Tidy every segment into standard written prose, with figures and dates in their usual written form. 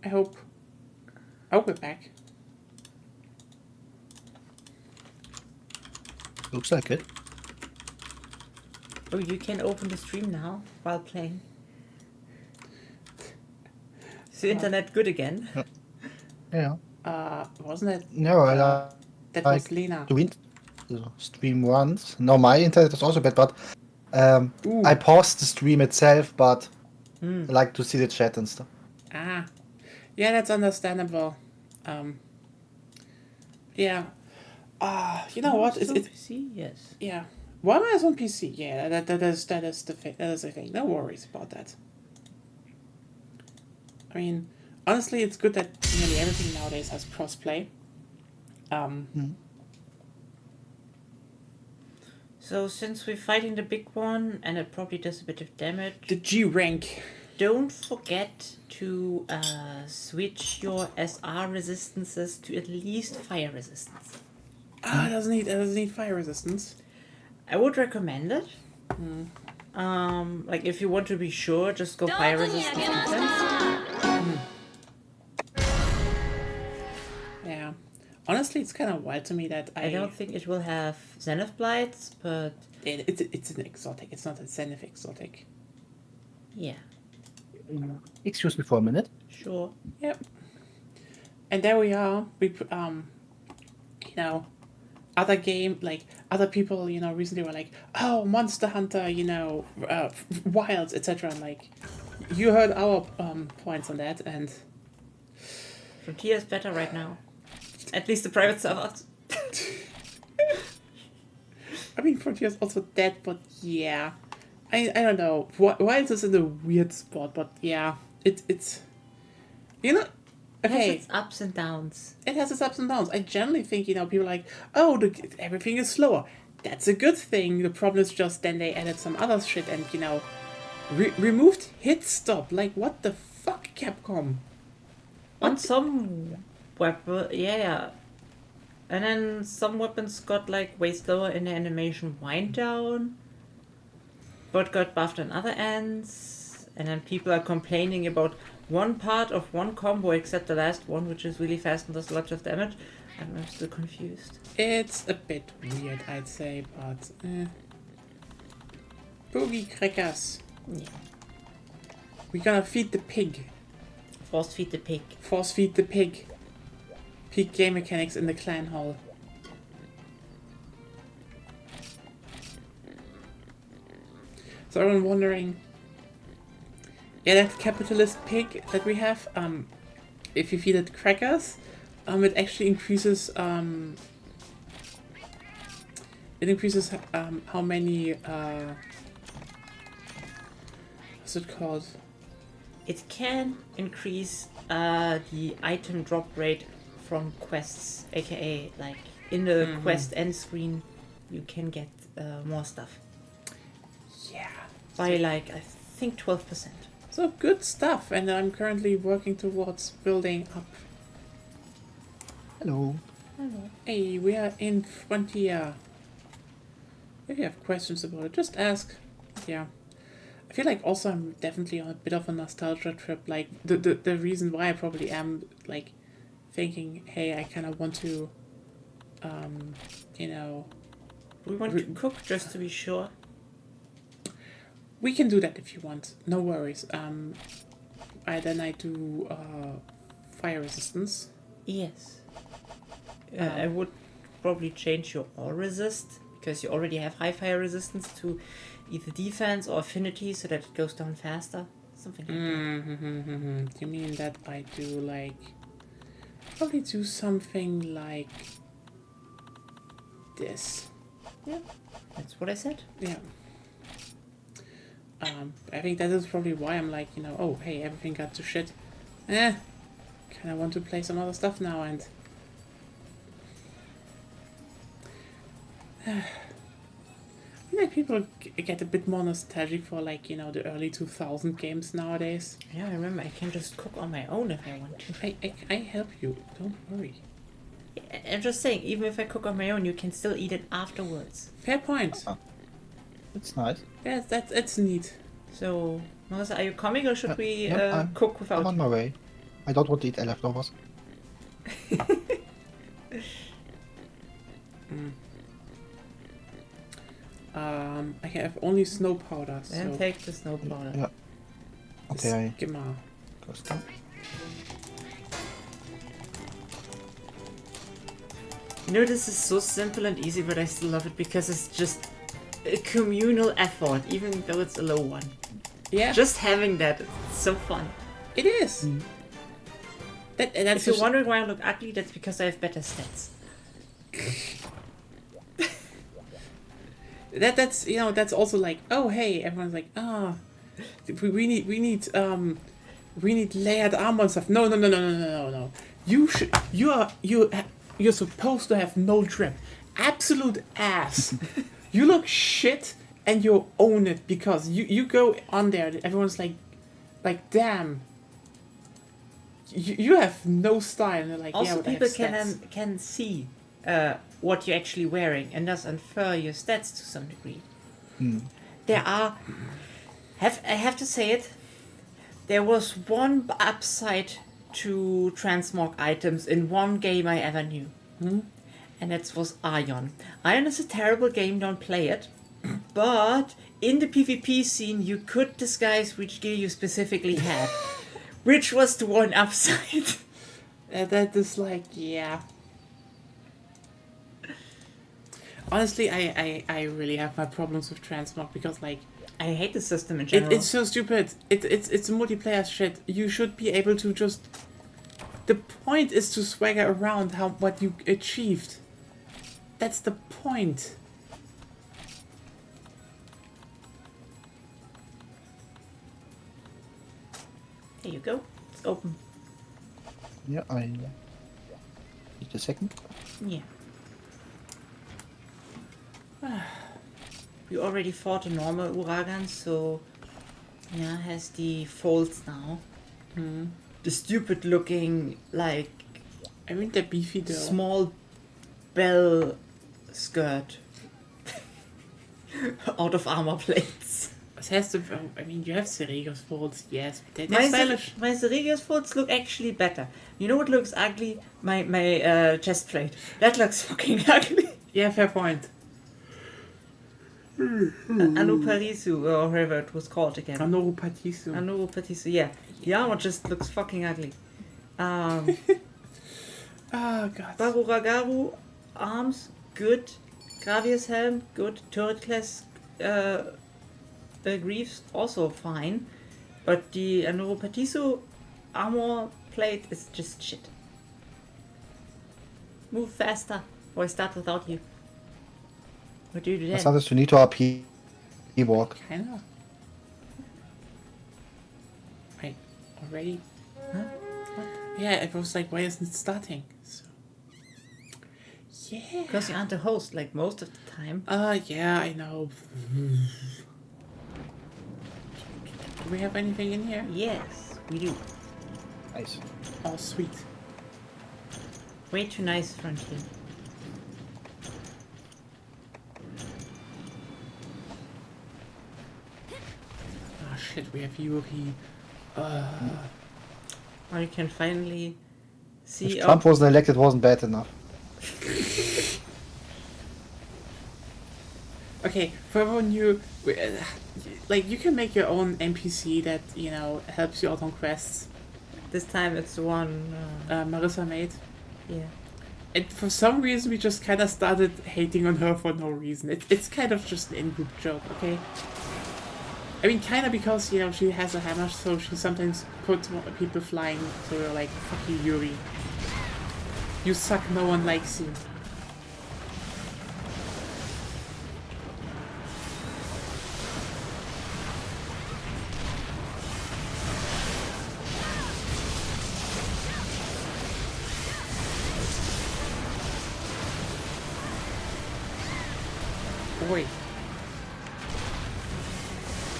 I hope. I'll be back. Looks like it. Oh, you can open the stream now while playing. Is the internet good again? Yeah. Wasn't it? No, I That like was Lena. to stream once. No, my internet is also bad, but Ooh. I paused the stream itself, but Hmm. I like to see the chat and stuff. Ah. Yeah, that's understandable. Yeah. You know what? It's It's PC, yes. yeah. Why am I on PC? Yeah, that is the thing. That is the thing. No worries about that. I mean, honestly, it's good that nearly everything nowadays has crossplay. So since we're fighting the big one and it probably does a bit of damage, The G rank. don't forget to switch your SR resistances to at least fire resistance. It doesn't need fire resistance. I would recommend it. Like if you want to be sure, just go fire resistance defense. Yeah. Honestly, it's kind of wild to me that I don't think it will have Zenith Blights, but it's an exotic. It's not a Zenith exotic. yeah, Excuse me for a minute. sure. Yep. And there we are. You know, other game, like other people, you know, recently were like, oh, Monster Hunter, you know, Wilds, etc. And like, you heard our points on that, and Frontier is better right now. At least the private servers. I mean, Frontier's also dead, but yeah, I don't know. Wilds is in a weird spot, but yeah, it's you know. It has Okay, its ups and downs. it has its ups and downs. I generally think, you know, people are like, oh, everything is slower. That's a good thing. The problem is just then they added some other shit and, you know, removed hit stop. Like, what the fuck, Capcom? On some weapon, yeah. And then some weapons got like way slower in the animation wind down, but got buffed on other ends. And then people are complaining about one part of one combo except the last one, which is really fast and does lots of damage. I'm still confused. It's a bit weird, I'd say, but Boogie crackers. Yeah. We're gonna feed the pig. Force feed the pig. Force feed the pig. Peak game mechanics in the clan hall. So everyone wondering, yeah, that capitalist pig that we have, if you feed it crackers, it actually increases, how many, what's it called? It can increase the item drop rate from quests, aka like in the quest end screen, you can get more stuff Yeah. by like I think 12%. So good stuff, and I'm currently working towards building up. Hello. Hey, we are in Frontier. If you have questions about it, just ask. Yeah. I feel like also I'm definitely on a bit of a nostalgia trip. Like, the reason why I probably am, like, thinking, hey, I kind of want to, you know... We want to cook just to be sure. We can do that if you want. No worries. Then I do, fire resistance. Yes. I would probably change your all resist, because you already have high fire resistance, to either defense or affinity so that it goes down faster. Something like that. You mean that I do, like... Probably do something like... this. Yeah. That's what I said. Yeah. I think that is probably why I'm like, you know, oh, hey, everything got to shit. Kind of want to play some other stuff now, and... I feel like people get a bit more nostalgic for, like, you know, the early 2000 games nowadays. Yeah, I remember I can just cook on my own if I want to. I help you, don't worry. I'm just saying, even if I cook on my own, you can still eat it afterwards. Fair point. That's nice. Yeah, that's neat. So, Marissa, are you coming or should we Yeah, cook I'm without on my way. I don't want to eat leftovers. I have only snow powder, Then so take the snow powder. Yeah. Okay, I skimmer. first time. You know, this is so simple and easy, but I still love it because it's just a communal effort, even though it's a low one. Yeah, Just having that, it's so fun. it is. That's If you're just, wondering why I look ugly, that's because I have better stats. that's that's also like, oh hey, everyone's like, we need layered armor and stuff. No. You're supposed to have no trim. Absolute ass. You look shit and you own it because you go on there. Everyone's like damn. You have no style. And they're like, Also, yeah, but I have people stats. can see what you're actually wearing and thus infer your stats to some degree. There are, I have to say it, there was one upside to transmog items in one game I ever knew. And that was Ion. Ion is a terrible game, don't play it. But in the PvP scene, you could disguise which gear you specifically had. Which was the one upside. That is like, yeah. Honestly, I really have my problems with transmog because like I hate the system in general. it's so stupid. It's multiplayer shit. You should be able to just. The point is to swagger around what you achieved. That's the point. There you go. It's open. Yeah, I need a second. Yeah. We already fought a normal Uragan, so yeah, has the folds now. The stupid looking, like, I mean, they're beefy though. small bell skirt out of armor plates. It has to. I mean, you have Serego's folds, yes, but they're stylish. My Zeregios folds look actually better. You know what looks ugly? My chest plate. That looks fucking ugly. Yeah, fair point. Anuparisu, or whatever it was called again. Anoru Patisu. Anuparisu, yeah. The armor just looks fucking ugly. Oh god. Baruragaru, arms, good. Gravius helm, good. Turret class, Greaves, also fine. But the Anuparisu armor plate is just shit. Move faster, or I start without you. What do you do I then? started to need to RP walk. Kinda. Wait, already? Huh? Yeah, it was like, why isn't it starting? So. Yeah. Because you aren't the host, like most of the time. Yeah, I know. Do we have anything in here? Yes, we do. Nice. Oh, sweet. Way too nice, frankly. Oh shit, we have Yuri. Or you can finally see. If Trump wasn't elected, wasn't bad enough. Okay, for everyone new, like you can make your own NPC that helps you out on quests. This time it's the one. Marissa made. Yeah. And for some reason, we just kind of started hating on her for no reason. It's kind of just an in-group joke, okay? I mean, kind of because, she has a hammer, so she sometimes puts people flying, so we're like, fuck you, Yuri. You suck, no one likes you. Boy.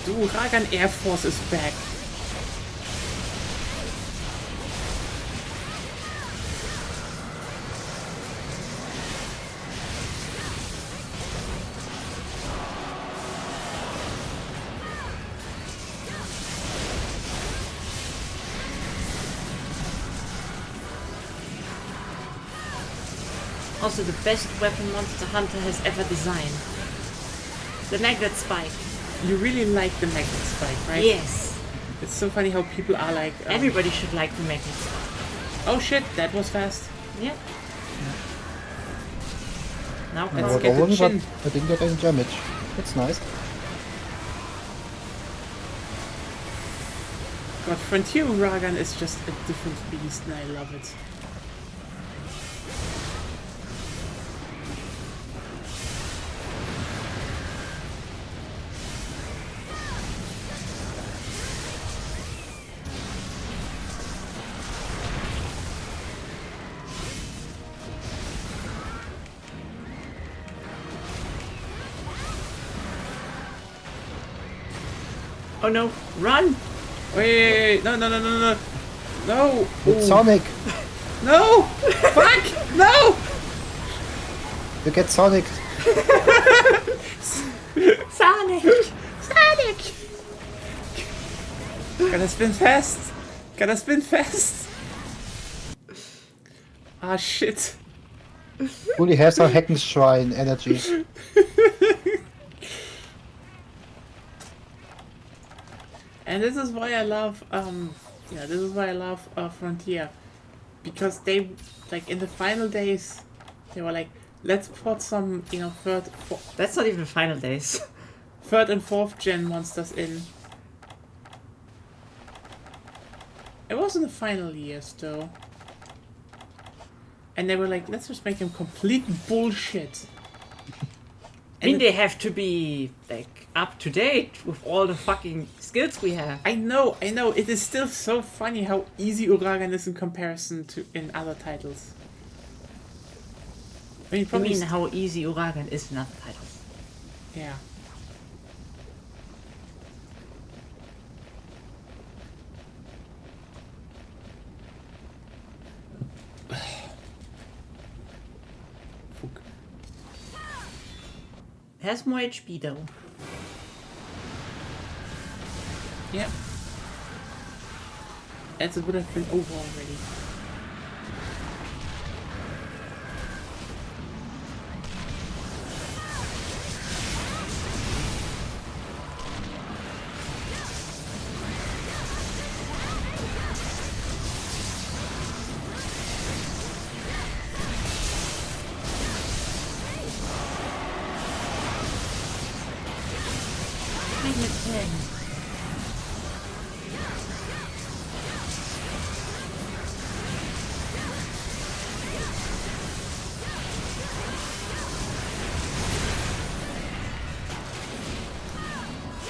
The Uragan Air Force is back. Also the best weapon Monster Hunter has ever designed. The magnet spike. You really like the magnet spike, right? Yes. It's so funny how people are like... Everybody should like the magnet spike. Oh shit, that was fast. Yeah. Now I Let's got get the one, but chin. I didn't get any damage. That's nice. God, Frontier Uragan is just a different beast and I love it. Oh no, run! Wait, no. No! With Ooh. Sonic! No! Fuck! No! You get Sonic! Sonic! Sonic! Gotta spin fast! Gotta spin fast! Ah, shit. Fully has a Heckenschwein energy. And this is why I love, this is why I love Frontier. Because they, like, in the final days, they were like, let's put some, That's not even final days. third and fourth gen monsters in. It was in the final years, though. And they were like, let's just make them complete bullshit. I mean, they have to be, like, up to date with all the fucking skills we have. I know. It is still so funny how easy Uragan is in comparison to in other titles. I mean, You probably mean how easy Uragan is in other titles? yeah. Fuck. It has more HP though. Yeah. As it would have been over already.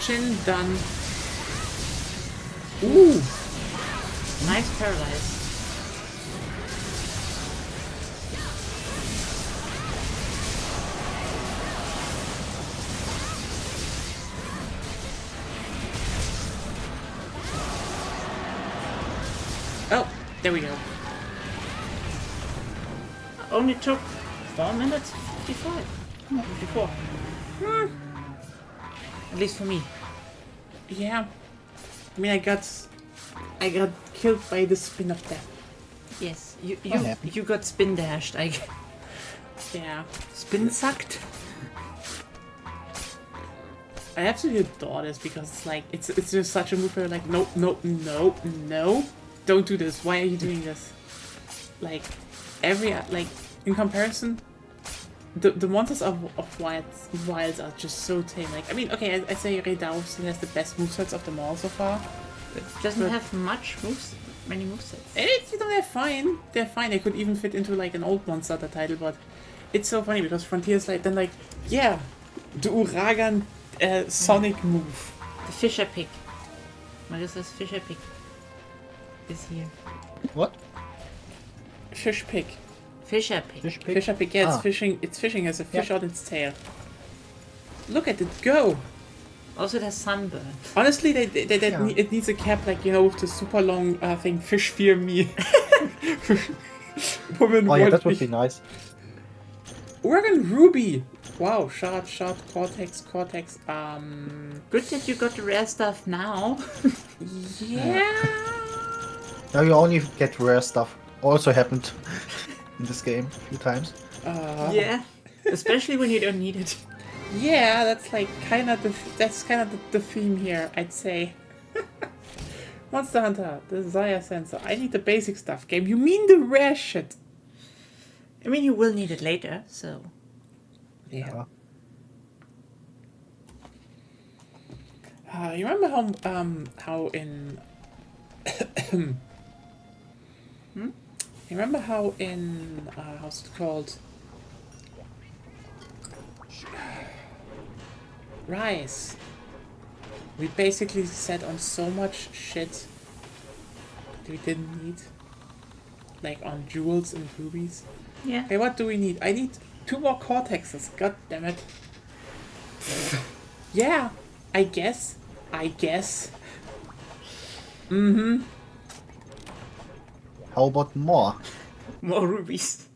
Chin done. Ooh! Nice paralyze. Oh, there we go. Only took 4 minutes 55. 54. At least for me. Yeah. I mean, I got killed by the spin of death. Yes, Yeah. you got spin dashed. Yeah. Spin sucked. I absolutely adore this because it's like it's just such a move where you're like no, don't do this. Why are you doing this? Like in comparison, the monsters of wilds are just so tame. Like I mean, okay, I say Reidao still has the best movesets of them all so far. It doesn't But- have many movesets. They're fine. They're fine. They could even fit into like an old Monster Hunter title, but it's so funny because Frontier's like then like yeah, the Uragan Sonic move. The Fisher Pick. Marissa's Fisher Pick is here. What? Fish pick. Fisher Pick. Fish pick? Fisher pick. Yeah, Ah. it's fishing. It's fishing as a fish Yeah. out its tail. Look at it go. Also, it has sunburn. Honestly, Yeah. it needs a cap like with the super long thing. Fish fear me. Woman Oh yeah, want that would me. be nice. Uragan Ruby. Wow, shot, Cortex. Good that you got the rare stuff now. Yeah. Now you only get rare stuff. Also happened in this game a few times. Yeah. Especially when you don't need it. Yeah, that's like kind of the theme here, I'd say. Monster Hunter, Desire Sensor. I need the basic stuff. Game, you mean the rare shit? I mean, you will need it later, so. Yeah. You remember how in You remember how in how's it called? Rise. We basically set on so much shit that we didn't need. Like on jewels and rubies. Yeah. Okay, what do we need? I need 2 more cortexes. God damn it. Yeah, I guess. Mm-hmm. How about more? More rubies.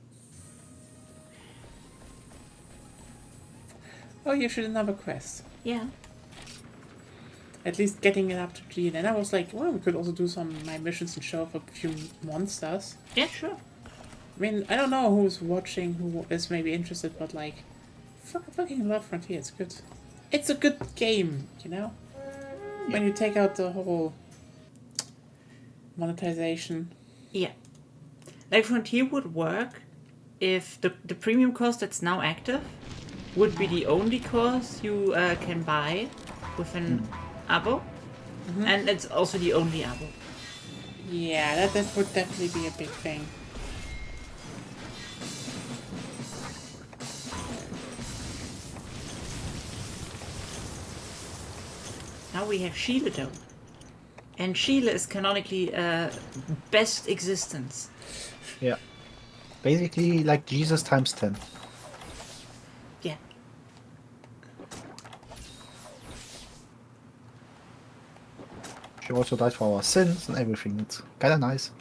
Oh, you should another quest. Yeah. At least getting it up to G. Then I was like, well, we could also do some of my missions and show off a few monsters. Yeah, sure. I mean, I don't know who's watching, who is maybe interested, but like, fucking love Frontier. It's good. It's a good game, you know? When you take out the whole monetization. Yeah. Like Frontier would work if the premium course that's now active would be the only course you can buy with an abo. And it's also the only abo. Yeah, that would definitely be a big thing. Now we have Sheila though. And Sheila is canonically best existence. Yeah. Basically like Jesus times 10. Yeah. She also died for our sins and everything. It's kinda nice.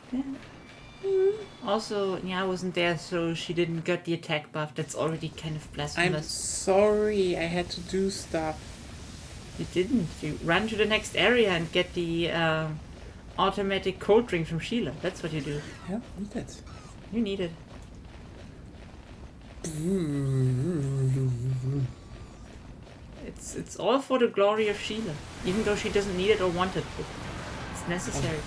Also, Nya wasn't there, so she didn't get the attack buff. That's already kind of I'm blasphemous. sorry, I had to do stuff. You didn't. You ran to the next area and get the automatic cold drink from Sheila. That's what you do. I don't need it. You need it. It's all for the glory of Sheila. Even though she doesn't need it or want it. It's necessary.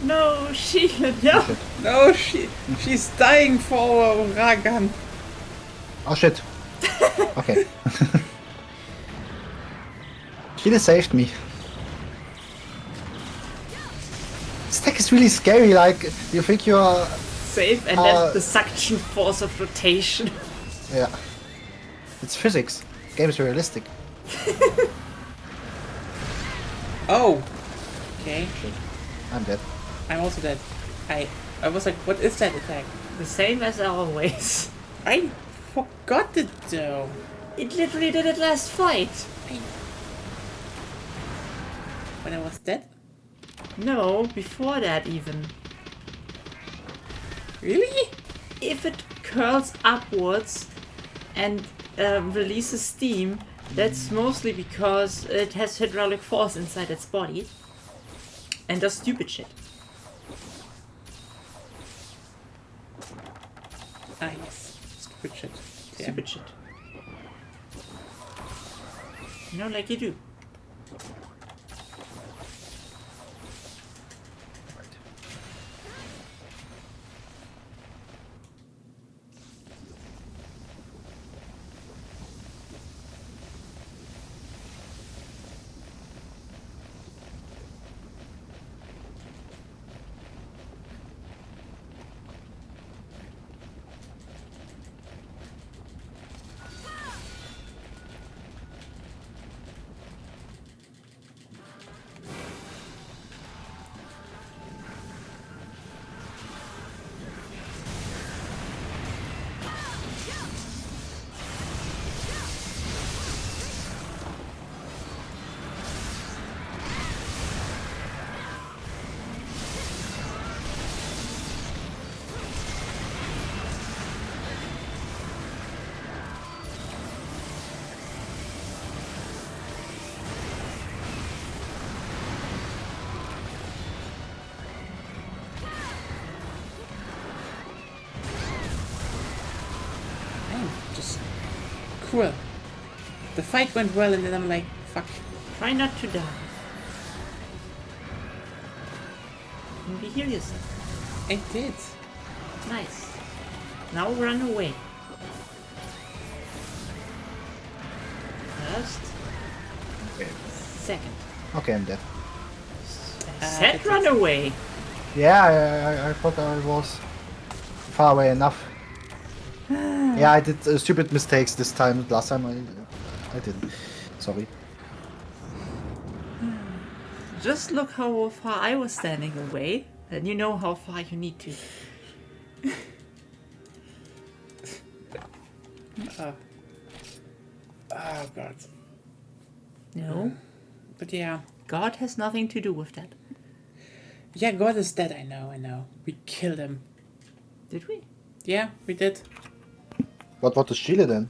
No, Sheila, no! No, she's dying for Ragan. Oh shit. Okay. Sheila saved me. This tech is really scary, like, you think you're... Save and then the suction force of rotation. Yeah. It's physics. Game is realistic. Oh. Okay. I'm dead. I'm also dead. I was like, what is that attack? The same as always. I forgot it though. It literally did it last fight. When I was dead? No, before that even. Really? If it curls upwards and releases steam, that's mostly because it has hydraulic force inside its body and does stupid shit. Ah, yes. Stupid shit. Yeah. Stupid shit. You know, like you do. cool. The fight went well, and then I'm like, fuck. Try not to die. Maybe heal yourself. I did. Nice. Now run away. First. Okay. Second. Okay, I'm dead. I said it's- run away. Yeah, I thought I was far away enough. Yeah, I did stupid mistakes this time. Last time I didn't. Sorry. Just look how far I was standing away, and you know how far you need to. Oh god. No, But yeah. God has nothing to do with that. Yeah, God is dead, I know. We killed him. Did we? Yeah, we did. What is Sheila then?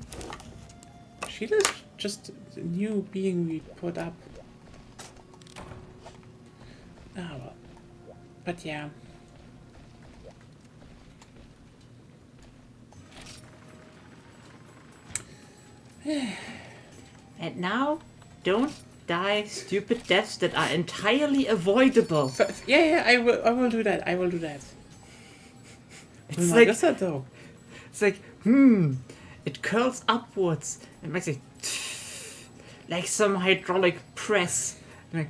Sheila's just a new being we put up. Ah, well. But yeah. And now, don't die stupid deaths that are entirely avoidable. Yeah, I will do that. It's Who like does that though? it's like it curls upwards and makes it like some hydraulic press. Like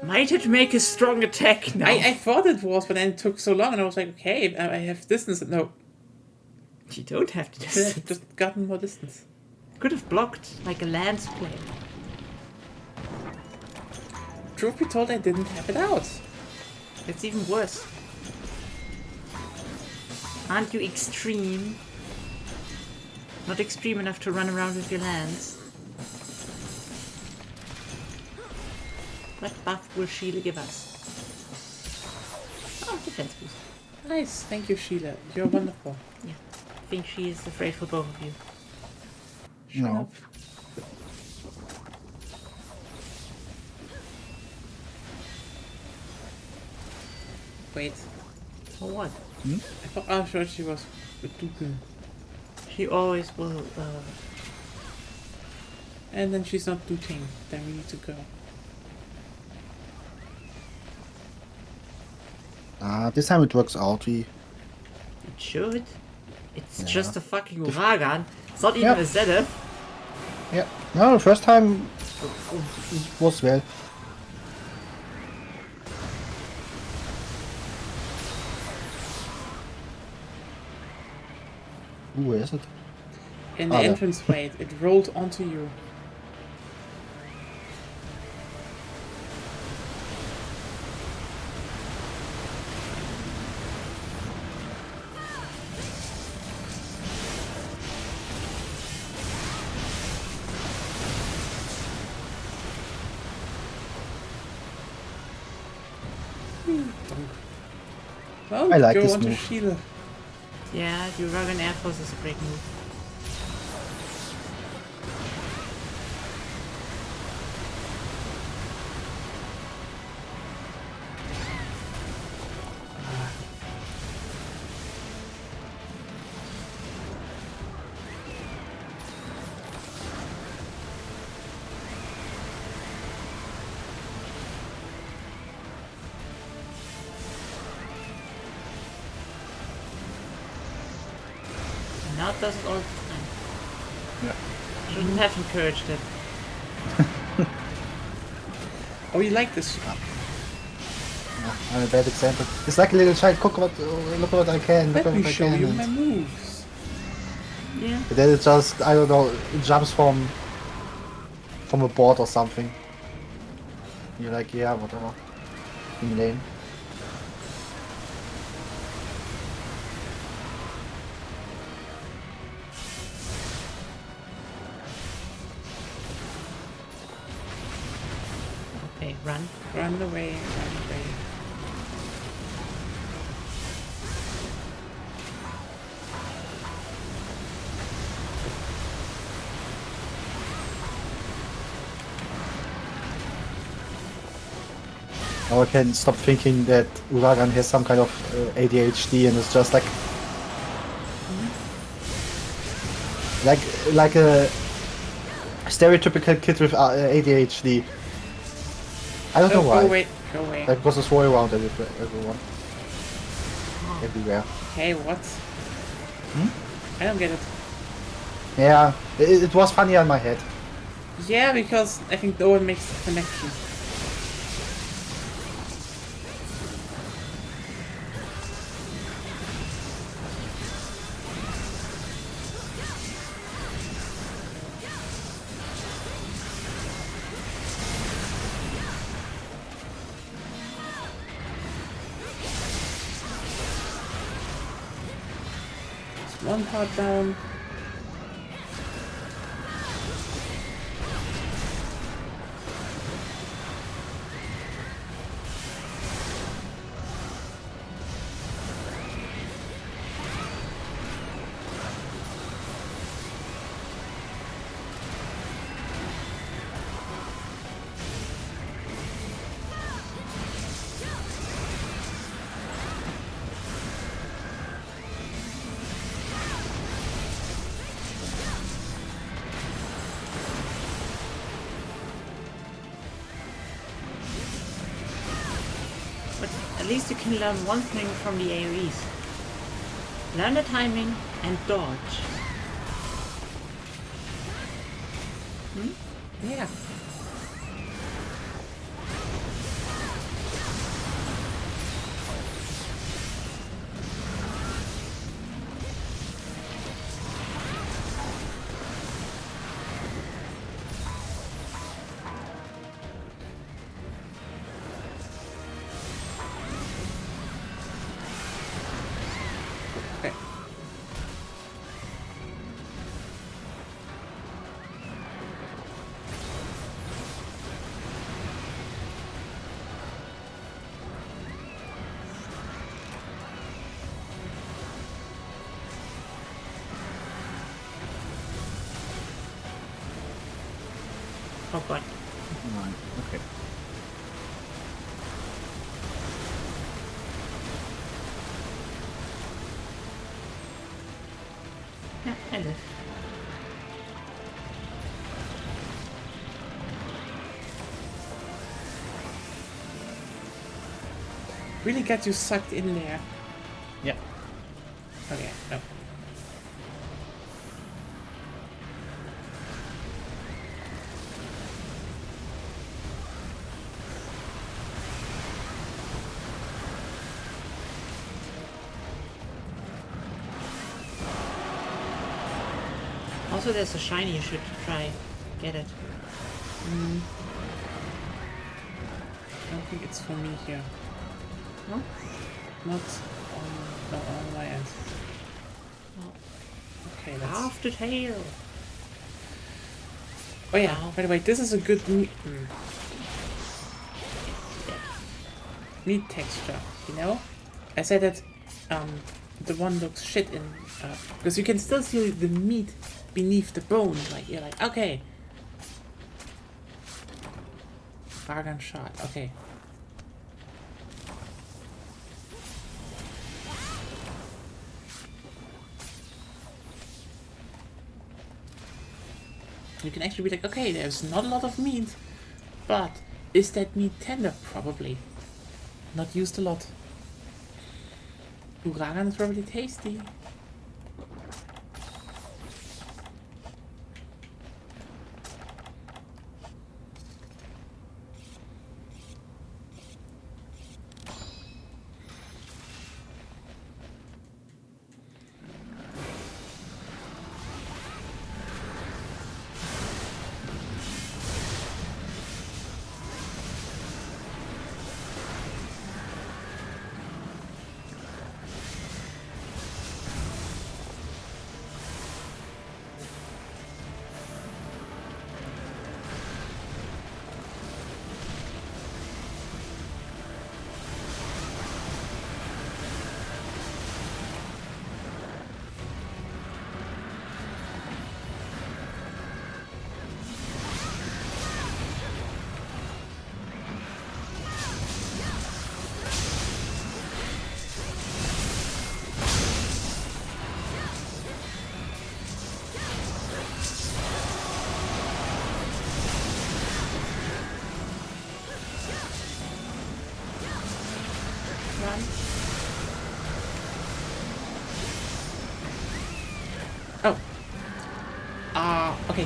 might it make a strong attack now? I thought it was, but then it took so long, and I was like, okay, I have distance. No, You don't have to. could have just gotten more distance. Could have blocked like a lance blade. Truth be told, I didn't have it out. It's even worse. Aren't you extreme? Not extreme enough to run around with your lance. What buff will Sheila give us? Oh, defense boost. Nice, thank you, Sheila. You're wonderful. Yeah. I think she is afraid for both of you. Shut No. up. Wait, For what? I thought she was a Duke. She always will, And then she's not dooting. Then we need to go. This time it works out. it should. It's Yeah. just a fucking Uragan. It's not even Yep. a Zedef. Yeah. No, the first time it was well. Ooh, where is it? In the Oh, yeah. entranceway, it rolled onto you. Well, I like go this onto move. Sheila. Yeah, the Uragan Air Force is a great move. And now it does it all the time. Yeah. Shouldn't have encouraged it. Oh, you like this? I'm a bad example. It's like a little child. Look what I can. Look Let me what I show can. you and- my moves. Yeah. But then it just, I don't know, it jumps from a board or something. You're like, yeah, whatever. In lane. Okay, run. Run away, run away. Now I can stop thinking that Uragan has some kind of ADHD and it's just like like a stereotypical kid with ADHD. I don't know Oh, why. go away. Go away. Like was a swirl around everyone, everywhere. Hey, what? I don't get it. Yeah, it was funny on my head. Yeah, because I think no one makes the connection. One part down. But at least you can learn one thing from the AoEs. Learn the timing and dodge. Yeah. Okay. Oh god. Okay. Yeah, I live. Really get you sucked in there. Yeah. Okay, no. Also, there's a shiny you should try. Get it. I don't think it's for me here. No? Not on my end. No. Okay, let's... Half the tail. Oh yeah, Ow. by the way, this is a good meat texture, you know? I said that the one looks shit in... because you can still see the meat beneath the bone. Like, you're like, okay. Bargain shot, okay. You can actually be like, okay, there's not a lot of meat, but is that meat tender? Probably. Not used a lot. Uragan is probably tasty.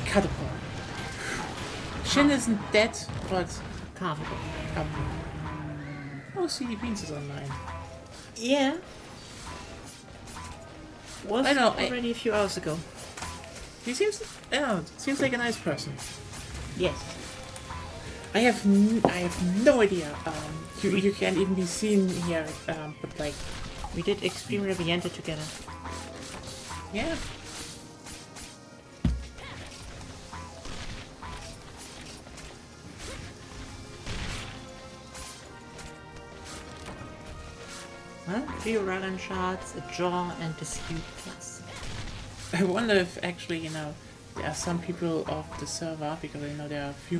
cut upon. Shin isn't dead, but Carvable. oh, CD Beans is online. Yeah. Was I know, already a few hours ago. He seems, seems like a nice person. Yes. I have no idea. You can't even be seen here, but like, We did Extreme Reviente together. yeah. Well, 3 Uragan shards, a jaw, and a skewed plus. I wonder if actually, there are some people of the server, because I know there are a few,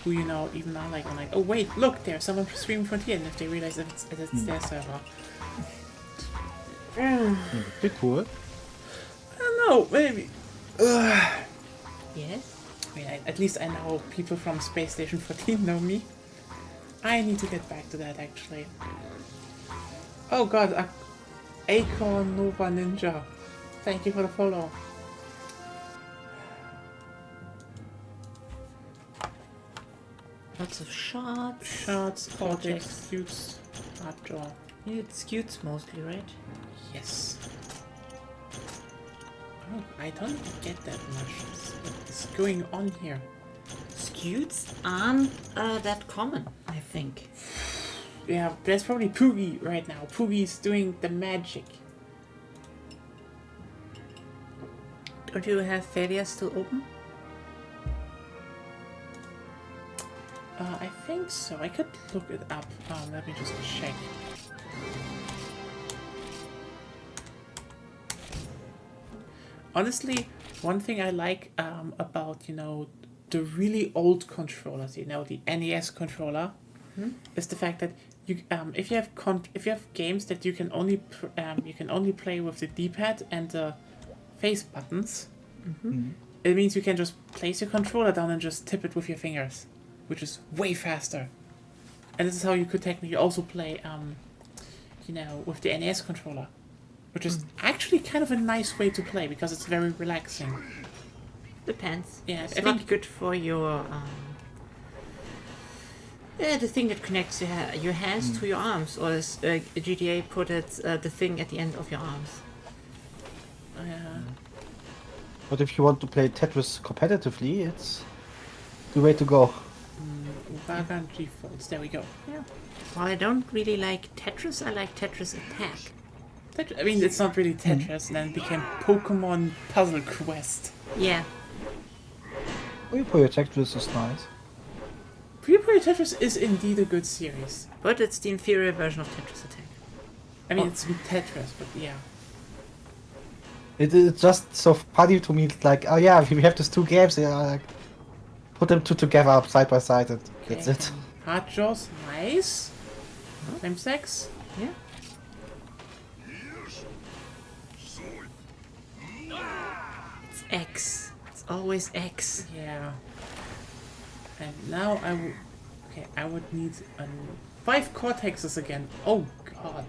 who, even are like, oh wait, look, there's someone streaming Frontier, and if they realize that it's their server. Be cool. I don't know, maybe. Yes? I mean, at least I know people from Space Station 14 know me. I need to get back to that, actually. Oh god, Acorn Nova Ninja. Thank you for the follow. Lots of shards. Shots, Cortex. cortex, suits, hard jaw. Yeah, it's skewed mostly, right? Yes. Oh, I don't get that much. What is going on here? Skeweds aren't that common, I think. Yeah, there's probably Poogie right now. Poogie's doing the magic. Don't you have failures still open? I think so. I could look it up. Let me just check. Honestly, one thing I like about, the really old controllers, the NES controller, is the fact that you if you have games that you can only play with the D-pad and the face buttons, it means you can just place your controller down and just tip it with your fingers, which is way faster. And this is how you could technically also play, with the NES controller, which is actually kind of a nice way to play because it's very relaxing. Depends. Yeah, It's I not think- good for your the thing that connects your hands to your arms, or as GTA put it, the thing at the end of your arms. But if you want to play Tetris competitively, it's the way to go. Uragan G-Folds, there we go. Yeah. While I don't really like Tetris, I like Tetris Attack. I mean, it's not really Tetris, and then it became Pokemon Puzzle Quest. Yeah. Puyo Tetris is nice. Puyo Tetris is indeed a good series. But it's the inferior version of Tetris Attack. I mean, it's Tetris, but yeah. It's just so funny to me. It's like, oh yeah, we have these two games. Like, put them two together up side by side, and that's Okay. it. Hard Jaws, nice. Flame Sex. Yeah. It's X. It's always X. Yeah. And now I would need 5 Cortexes again. Oh god.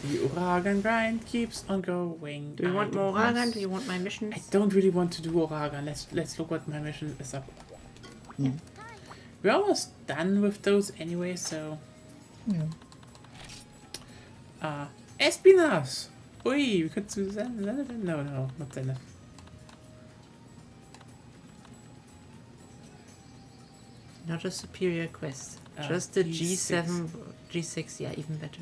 The Uragan grind keeps on going. Do you want more Uragan? Do you want my missions? I don't really want to do Uragan. Let's look what my mission is up. We're almost done with those anyway, so Yeah. Espinas! Ui, we could do Zenith? No, not Zenith. Not a superior quest. Just the G6. G7, G6, yeah, even better.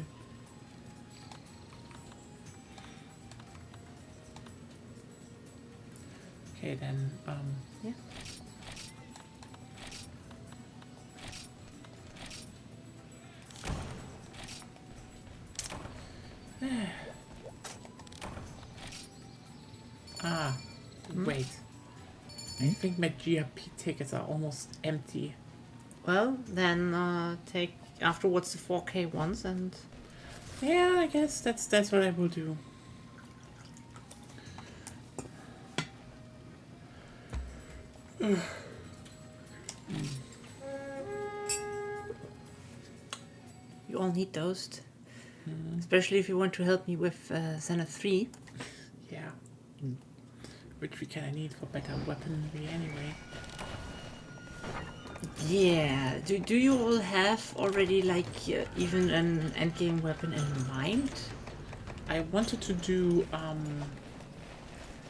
Okay, then, Yeah. wait. I think my GRP tickets are almost empty. Well, then take afterwards the 4K ones and Yeah, I guess that's what I will do. you all need those. Especially if you want to help me with Zenith 3. Yeah. Which we kind of need for better weaponry anyway. Yeah. Do you all have already like even an endgame weapon in mind? I wanted to do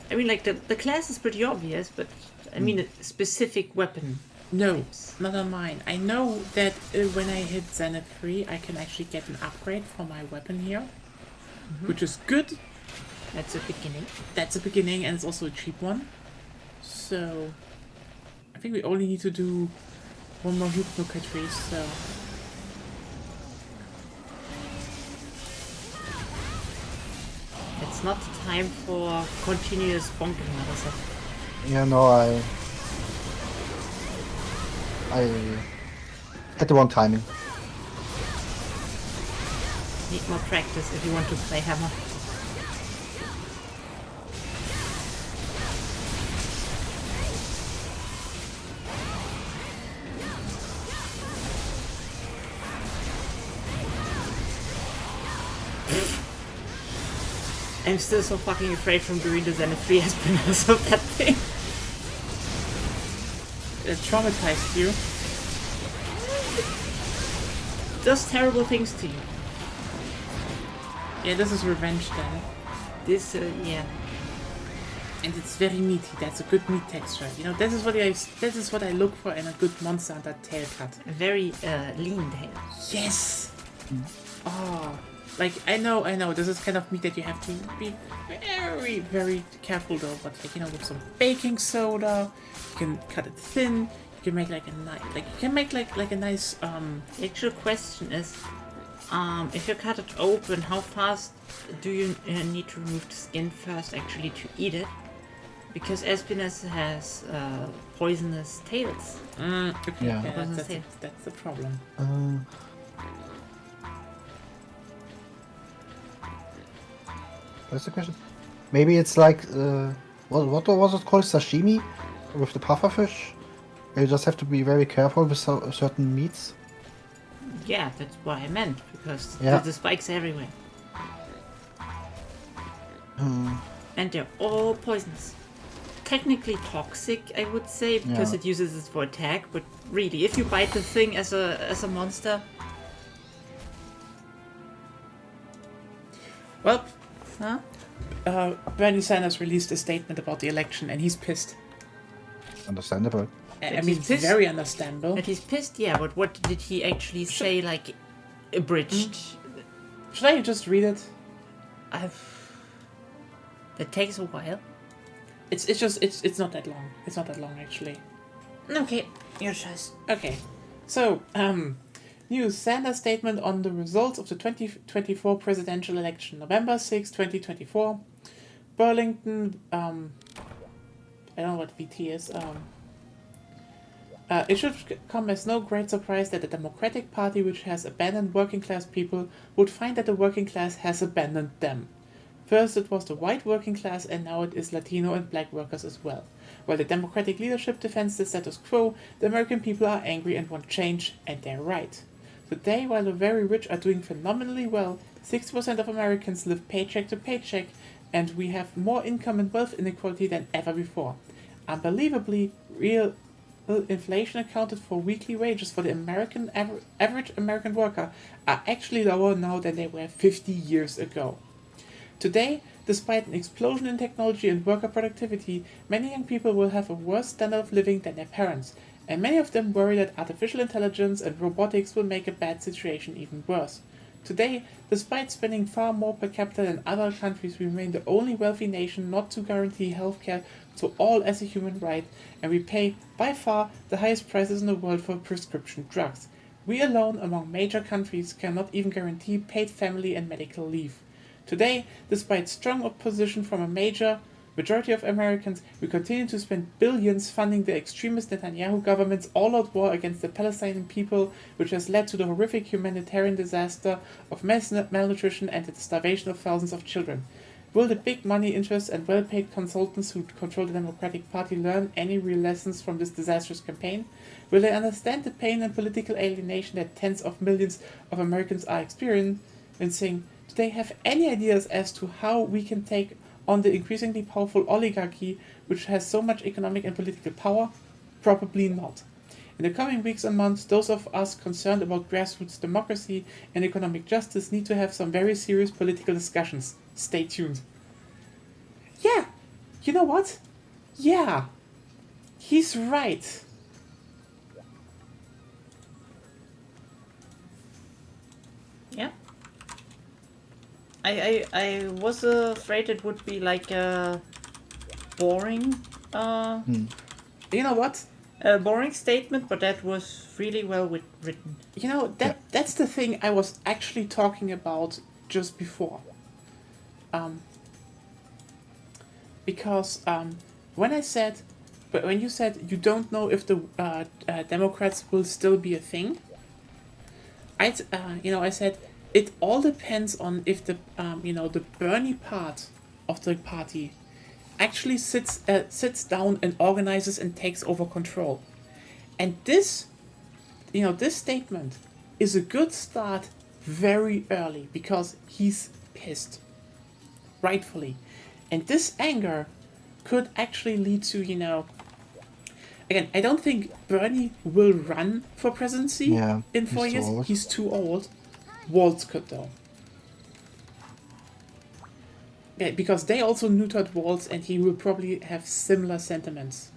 I mean, like the class is pretty obvious, but I mean a specific weapon. no, types. not on mine. I know that when I hit Zenith 3, I can actually get an upgrade for my weapon here, which is good. That's a beginning. That's a beginning, and it's also a cheap one. So, I think we only need to do one more Hypnocatry, so... It's not time for continuous bonking, motherfucker. Yeah, no, I had the wrong timing. Need more practice if you want to play Hammer. I'm still so fucking afraid from doing the Zenith 3 because of that thing. It traumatized you. Does terrible things to you. Yeah, this is revenge then. This, yeah. And it's very meaty. That's a good meat texture. You know, this is what I look for in a good monster under tail cut. A very lean tail. Yes. Oh, like I know. This is kind of meat that you have to be very, very careful though. But like, you know, with some baking soda, you can cut it thin. You can make like a nice, like a nice. The actual question is, if you cut it open, how fast do you need to remove the skin first actually to eat it? Because Espinez has poisonous tails. Okay, Yeah. That's the problem. What's the question? Maybe it's like what was it called, sashimi, with the pufferfish? You just have to be very careful with certain meats. Yeah, that's what I meant, because Yeah. the spikes everywhere. And they're all poisonous. Technically toxic, I would say, because Yeah. it uses it for attack, but really, if you bite the thing as a monster... Well, Huh? Bernie Sanders released a statement about the election, and he's pissed. Understandable. I That mean, he's pissed? very understandable. That he's pissed, yeah, but what did he actually say, like, abridged? Should I just read it? That takes a while. It's not that long. It's not that long actually. Okay, your choice. Okay, so news: Sanders statement on the results of the 2024 presidential election, November 6, 2024. Burlington. I don't know what VT is. It should come as no great surprise that the Democratic Party, which has abandoned working class people, would find that the working class has abandoned them. First it was the white working class, and now it is Latino and black workers as well. While the Democratic leadership defends the status quo, the American people are angry and want change, and they're right. Today, while the very rich are doing phenomenally well, 60% of Americans live paycheck to paycheck, and we have more income and wealth inequality than ever before. Unbelievably, real inflation accounted for weekly wages for the average American worker are actually lower now than they were 50 years ago. Today, despite an explosion in technology and worker productivity, many young people will have a worse standard of living than their parents, and many of them worry that artificial intelligence and robotics will make a bad situation even worse. Today, despite spending far more per capita than other countries, we remain the only wealthy nation not to guarantee healthcare to all as a human right, and we pay, by far, the highest prices in the world for prescription drugs. We alone, among major countries, cannot even guarantee paid family and medical leave. Today, despite strong opposition from a majority of Americans, we continue to spend billions funding the extremist Netanyahu government's all-out war against the Palestinian people, which has led to the horrific humanitarian disaster of mass malnutrition and the starvation of thousands of children. Will the big money interests and well-paid consultants who control the Democratic Party learn any real lessons from this disastrous campaign? Will they understand the pain and political alienation that tens of millions of Americans are experiencing? and saying, do they have any ideas as to how we can take on the increasingly powerful oligarchy which has so much economic and political power? Probably not. In the coming weeks and months, those of us concerned about grassroots democracy and economic justice need to have some very serious political discussions. Stay tuned. Yeah, you know what? Yeah, he's right. Yeah. I was afraid it would be like a boring You know what? a boring statement, but that was really well written. You know, that's the thing I was actually talking about just before. Because when you said you don't know if the Democrats will still be a thing, I said it all depends on if the the Bernie part of the party actually sits down and organizes and takes over control. And this statement is a good start very early because he's pissed, rightfully. And this anger could actually lead to, again, I don't think Bernie will run for presidency in 4 years. He's too old. Waltz could, though. Yeah, because they also neutered Waltz, and he will probably have similar sentiments.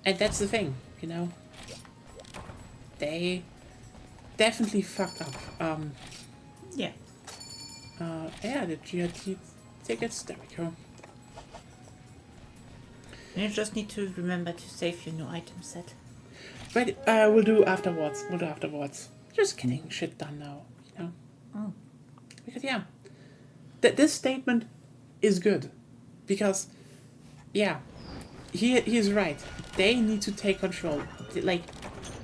And that's the thing, they definitely fucked up. Yeah. The GRT tickets, there we go. And you just need to remember to save your new item set. But we'll do afterwards. Just getting shit done now, Oh. Because this statement is good, because he is right. They need to take control. Like,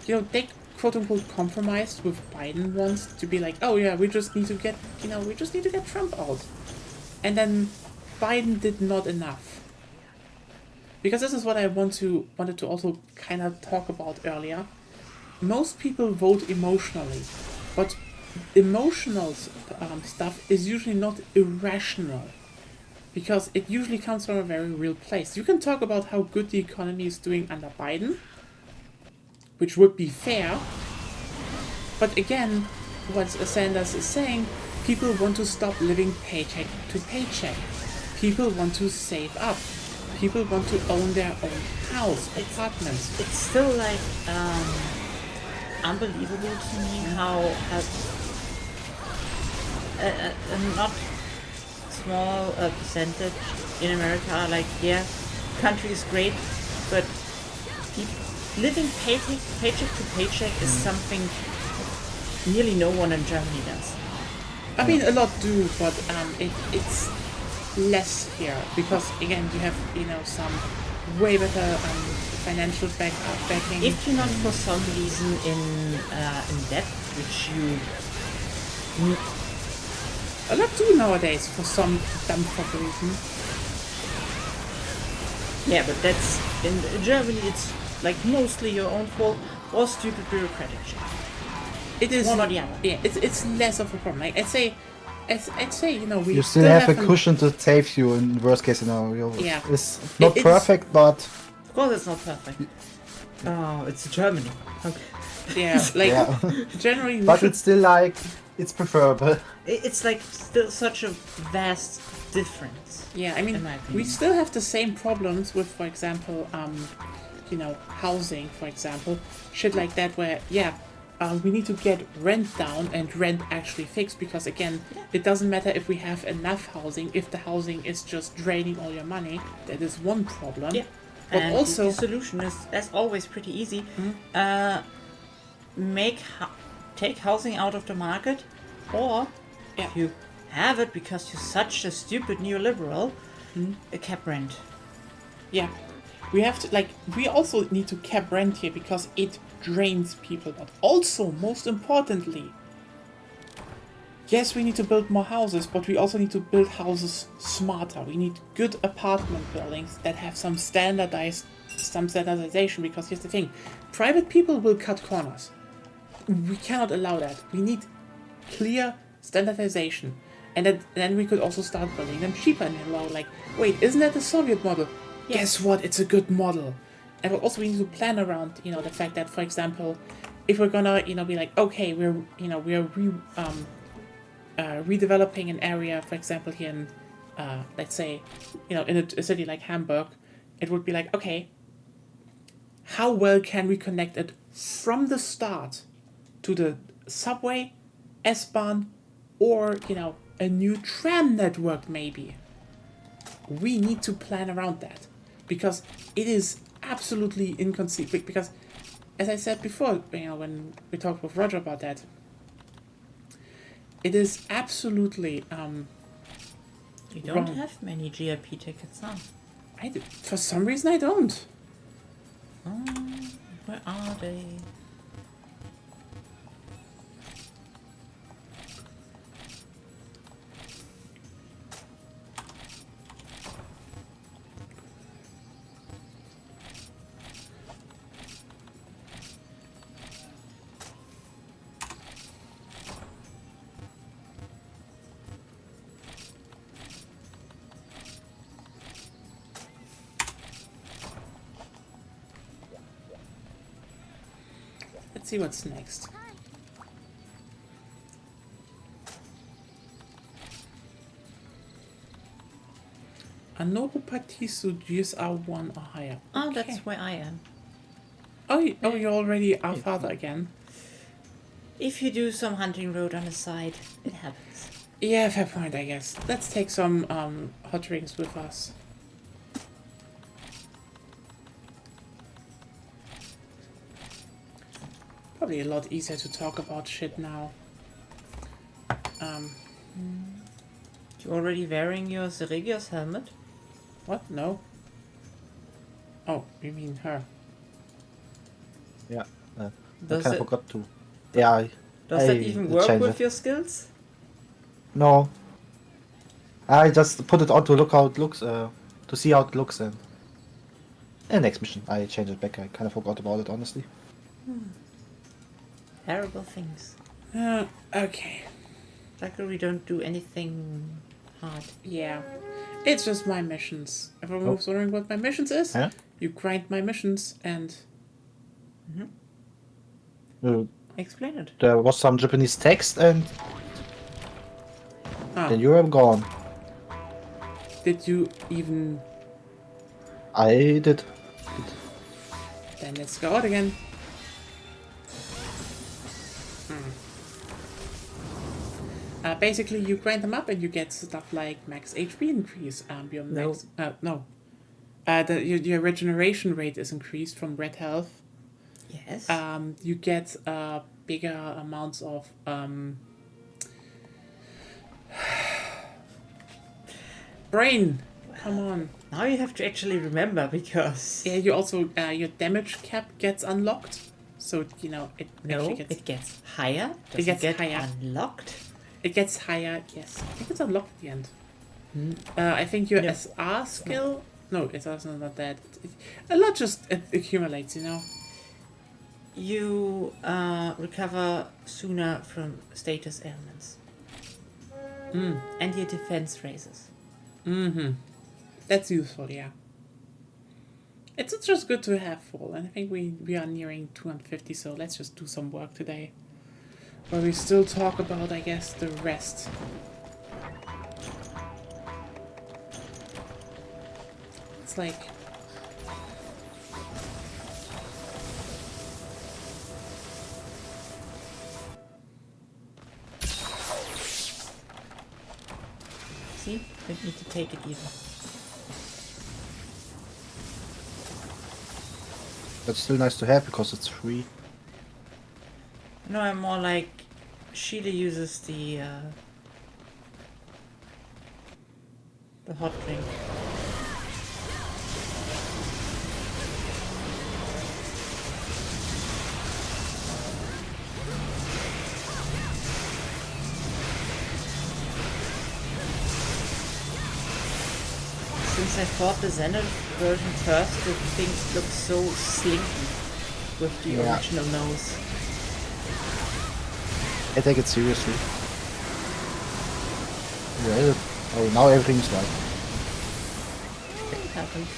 they quote unquote compromised with Biden once to be like, oh yeah, we just need to get Trump out, and then Biden did not enough. Because this is what I wanted to also kind of talk about earlier. Most people vote emotionally, but emotional stuff is usually not irrational, because it usually comes from a very real place. You can talk about how good the economy is doing under Biden, which would be fair, but again, what Sanders is saying, people want to stop living paycheck to paycheck. People want to save up. People want to own their own house, apartments. It's still like unbelievable to me how a not small percentage in America are like, country is great, but living paycheck to paycheck is something nearly no one in Germany does. I mean, a lot do, but it's less here because again, you have some way better financial backing. If you're not for some reason in debt, which you a lot do nowadays for some dumb fuck reason. Yeah, but that's in Germany. It's like mostly your own fault or stupid bureaucratic shit. It is one or the other. Yeah, it's less of a problem. Like I'd say, we you still have a cushion to save you in worst case scenario. Yeah, it's not perfect, but of course it's not perfect. Oh, it's Germany. Okay. Yeah, generally, but it's still like it's preferable. It's like still such a vast difference. Yeah, I mean, we still have the same problems with, for example, housing, for example, shit like that, where we need to get rent down and rent actually fixed, because again, it doesn't matter if we have enough housing if the housing is just draining all your money. That is one problem. Yeah. But and also the solution is, as always, pretty easy. Take housing out of the market, or if you have it because you're such a stupid neoliberal, a cap rent. Yeah, we have to we also need to cap rent here because it drains people. But also, most importantly, yes, we need to build more houses, but we also need to build houses smarter. We need good apartment buildings that have some standardization, because here's the thing. Private people will cut corners. We cannot allow that. We need clear standardization. And then we could also start building them cheaper and allow, like, wait, isn't that the Soviet model? Yes. Guess what? It's a good model. And also we need to plan around, the fact that, for example, if we're gonna, be like, okay, we're redeveloping an area, for example, here in, let's say, in a city like Hamburg, it would be like, okay, how well can we connect it from the start to the subway, S-Bahn, or, a new tram network maybe? We need to plan around that, because it is absolutely inconceivable, because, as I said before, when we talked with Roger about that, it is absolutely You don't wrong. have many GIP tickets, huh? For some reason I don't. Where are they? Let's see what's next. A Neuropathie so GSR1 or higher. Oh, Okay. that's where I am. Oh, you're already our father again. If you do some hunting road on the side, it happens. Yeah, fair point, I guess. Let's take some hot drinks with us. Probably a lot easier to talk about shit now. You already wearing your Seregios helmet? What? No? Oh, you mean her? Yeah. I Does kind it- of forgot to. Yeah. Does that I even work changed with it. your skills? No. I just put it on to look how it looks, to see how it looks, and next mission I changed it back. I kind of forgot about it, honestly. Terrible things. Okay. Luckily we don't do anything hard. Yeah. It's just my missions. Everyone was wondering what my missions is? Yeah? You grind my missions and... Explain it. There was some Japanese text, and Ah, then you were gone. did you even... I did. Then let's go out again. Basically, you grind them up and you get stuff like max HP increase. Your No. max... no. Your regeneration rate is increased from red health. Yes. You get bigger amounts of... brain! Come on. Now you have to actually remember because... Yeah, you also... your damage cap gets unlocked. So, it No, actually gets... it gets higher. It gets get higher. unlocked. It gets higher, yes. I think it's unlocked at the end. I think your No. SR skill... No, it's also not that. A lot just accumulates, You recover sooner from status ailments. And your defense raises. Mm-hmm. That's useful, yeah. It's just good to have full, and I think we are nearing 250, so let's just do some work today. Where we still talk about, I guess, the rest. It's like... See? Don't need to take it either. That's still nice to have because it's free. No, I'm more like Sheila uses the hot drink. since I fought the Zenith version first, the thing looks so slinky with the Yeah. original nose. I take it seriously. Where is it? Oh, now everything's right. It happens.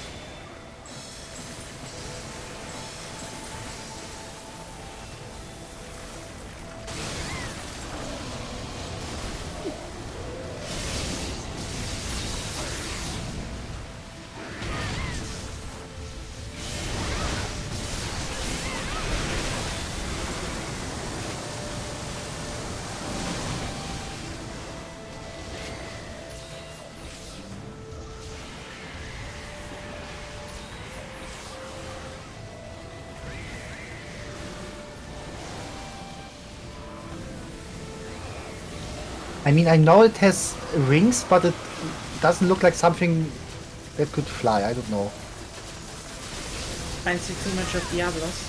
I mean, I know it has rings, but it doesn't look like something that could fly. I don't know. Finds you too much of Diablos.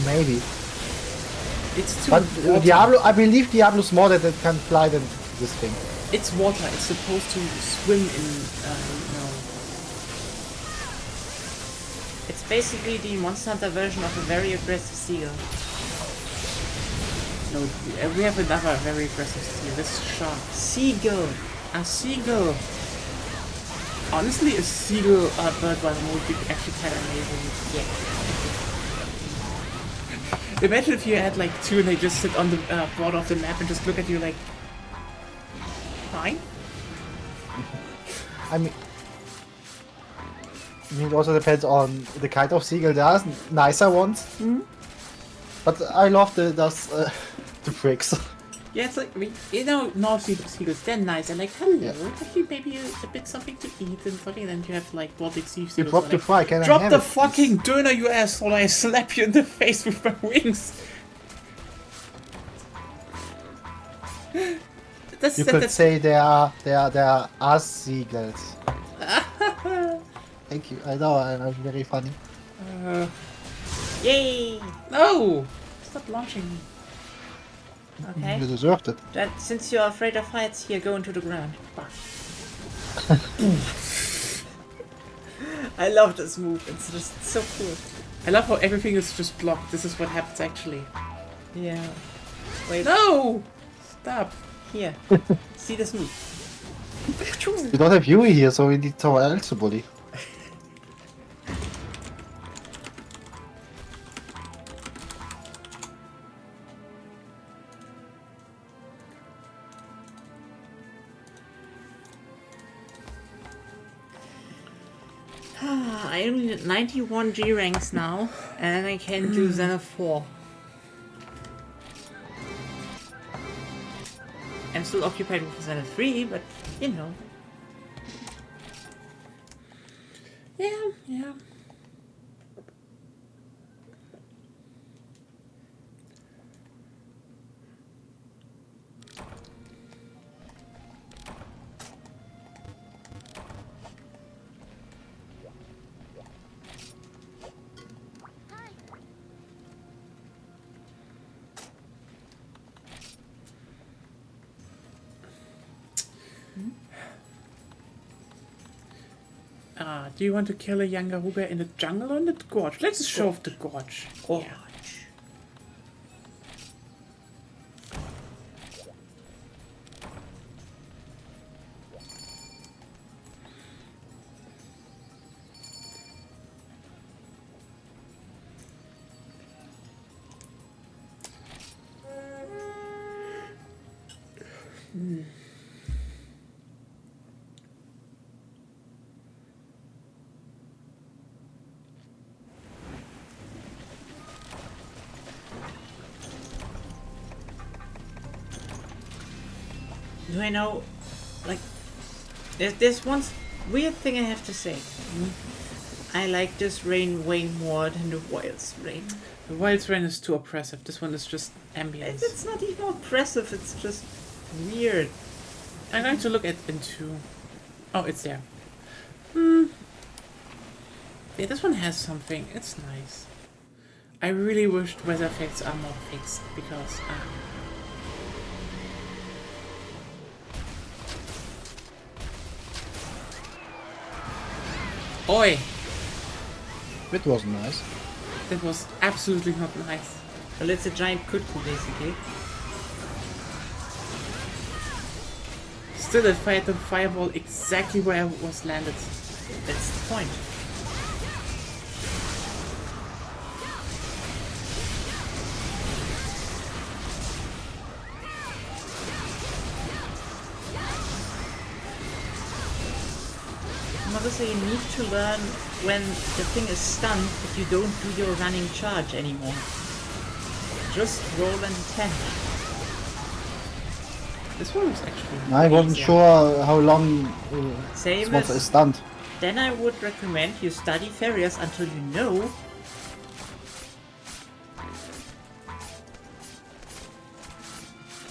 Maybe. It's too But water. Diablo, I believe Diablo's more that it can fly than this thing. It's water. It's supposed to swim in, It's basically the Monster Hunter version of a very aggressive seagull. no, we have another very aggressive seal. This is shark. Seagull! A seagull. Honestly, a seagull bird by the would be actually kind of amazing. Yeah. Imagine if you had like two and they just sit on the border of the map and just look at you like, fine. I mean, it also depends on the kind of seagull. There are nicer ones, but I love the pricks. Yeah, it's like, I mean, you know, North seagulls, they're nice. And like, hello, Yeah. give you maybe a bit something to eat and something. Then you have like Baltic sea You seagulls. drop are the like, fry, can I drop have the it, fucking doner, you asshole! I slap you in the face with my wings. That's You could that's say they are us seagulls. Thank you. I know, I'm very funny. Yay! no. Stop launching me. Okay. You deserved it. That, since you're afraid of heights, here, go into the ground. I love this move. It's just so cool. I love how everything is just blocked. This is what happens actually. Yeah. Wait. No! Stop. Here. See this move. We don't have Yui here, so we need someone else to bully. I only need 91 G ranks now, and I can do Zenith 4. I'm still occupied with Zenith 3, but you know. Yeah. Do you want to kill a Yangaruga in the jungle or in the gorge? Let's show off the gorge. Gorge. Yeah. Do I know, like, there's one weird thing I have to say. I like this rain way more than the Wilds rain. The Wilds rain is too oppressive. This one is just ambience. It's not even oppressive, it's just weird. I'm going to look into... Oh, it's there. Yeah, this one has something. It's nice. I really wished weather effects are more fixed because... Oi! It wasn't nice. That was absolutely not nice. Well, it's a giant cuckoo, basically. Still, it fired the fireball exactly where I was landed. That's the point. Marissa, you need to learn when the thing is stunned that you don't do your running charge anymore. Just roll and attack. This one was actually. I wasn't easier. sure how long Same this monster as- is stunned. Then I would recommend you study Farias until you know.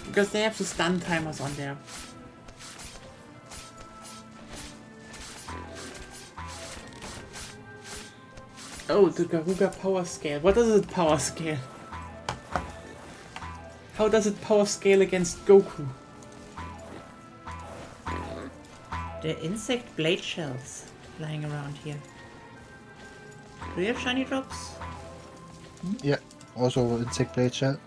Because they have the stun timers on there. Oh, the Garuga power scale. What does it power scale? How does it power scale against Goku? The insect blade shells lying around here. Do you have shiny drops? Yeah, also insect blade shell.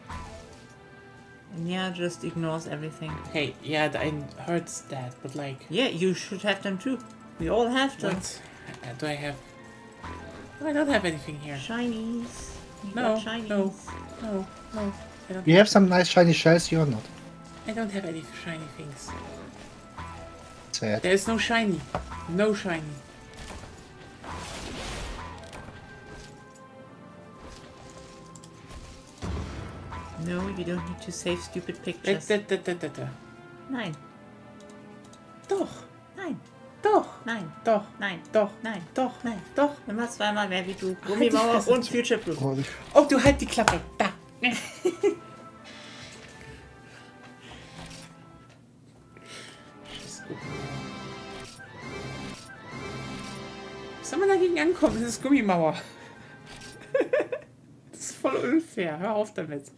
And yeah, just ignores everything. Okay, yeah, I heard that, but like, Yeah, you should have them too. We all have them. what do I have? Oh, I don't have anything here. Shinies. You No, got shinies. no. No, no, I don't. You have some nice shiny shells, you or not? I don't have any shiny things. Sad. There is no shiny. No shiny. No, you don't need to save stupid Da, pictures. da, da, da, da, da. Nein, Doch, nein, doch, nein, doch, nein, doch, nein, doch, nein. doch. Immer zweimal mehr wie du. Halt die Gummimauer Fresse. und Future-Proof. Oh, Oh, du halt die Klappe. Da. Wie soll man dagegen ankommen? Das ist Gummimauer. Das ist voll unfair. Hör auf damit.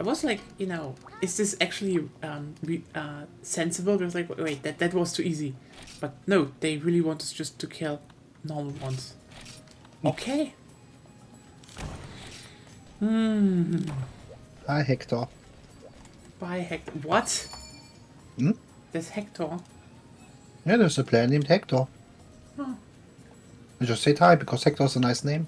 I was like, you know, is this actually sensible? Because like, wait, that was too easy. But no, they really want us just to kill normal ones. Okay. Hi, Hector. By Hector. What? Hmm? There's Hector. Yeah, there's a player named Hector. Huh. I just said hi because Hector is a nice name.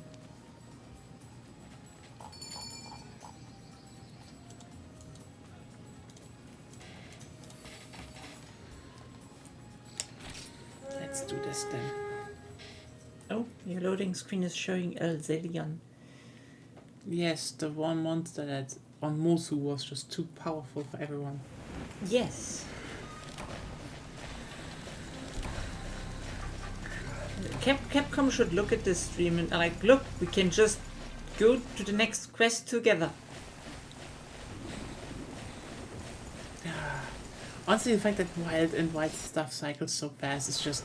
Let's do this then. Oh, your loading screen is showing El Zelion. Yes, the one monster that on Mosu was just too powerful for everyone. Yes. Capcom should look at this stream and like, look, we can just go to the next quest together. Honestly, the fact that wild and white stuff cycles so fast is just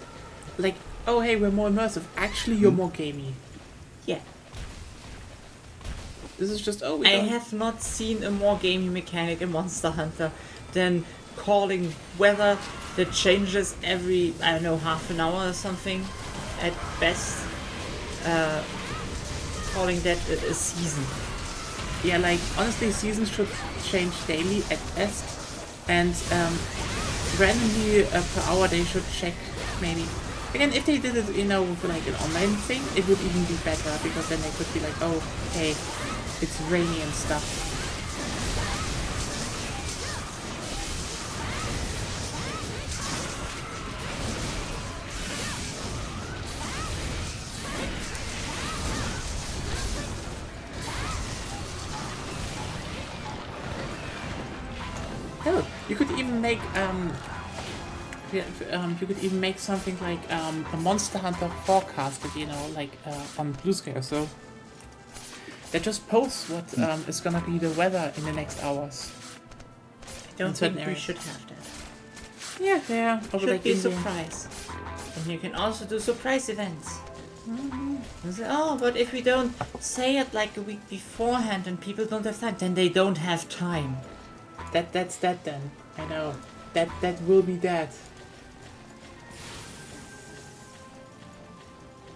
like, oh hey, we're more immersive. Actually, you're more gamey. Yeah. This is just, oh, we I don't... have not seen a more gaming mechanic in Monster Hunter than calling weather that changes every, I don't know, half an hour or something at best. Calling that a season. Yeah, like, honestly, seasons should change daily at best. And randomly per hour they should check, maybe. Again, if they did it, you know, with like an online thing, it would even be better, because then they could be like, oh, hey, it's rainy and stuff. Oh, you could even make you could even make something like a Monster Hunter forecasted, you know, like on Blue Sky or so. That just posts what is gonna be the weather in the next hours. I don't In certain think we areas. should have that. Yeah, yeah. Or Should like be a in the- surprise. And you can also do surprise events. And say, oh, but if we don't say it like a week beforehand and people don't have time, then they don't have time. That's that then. I know. That will be that.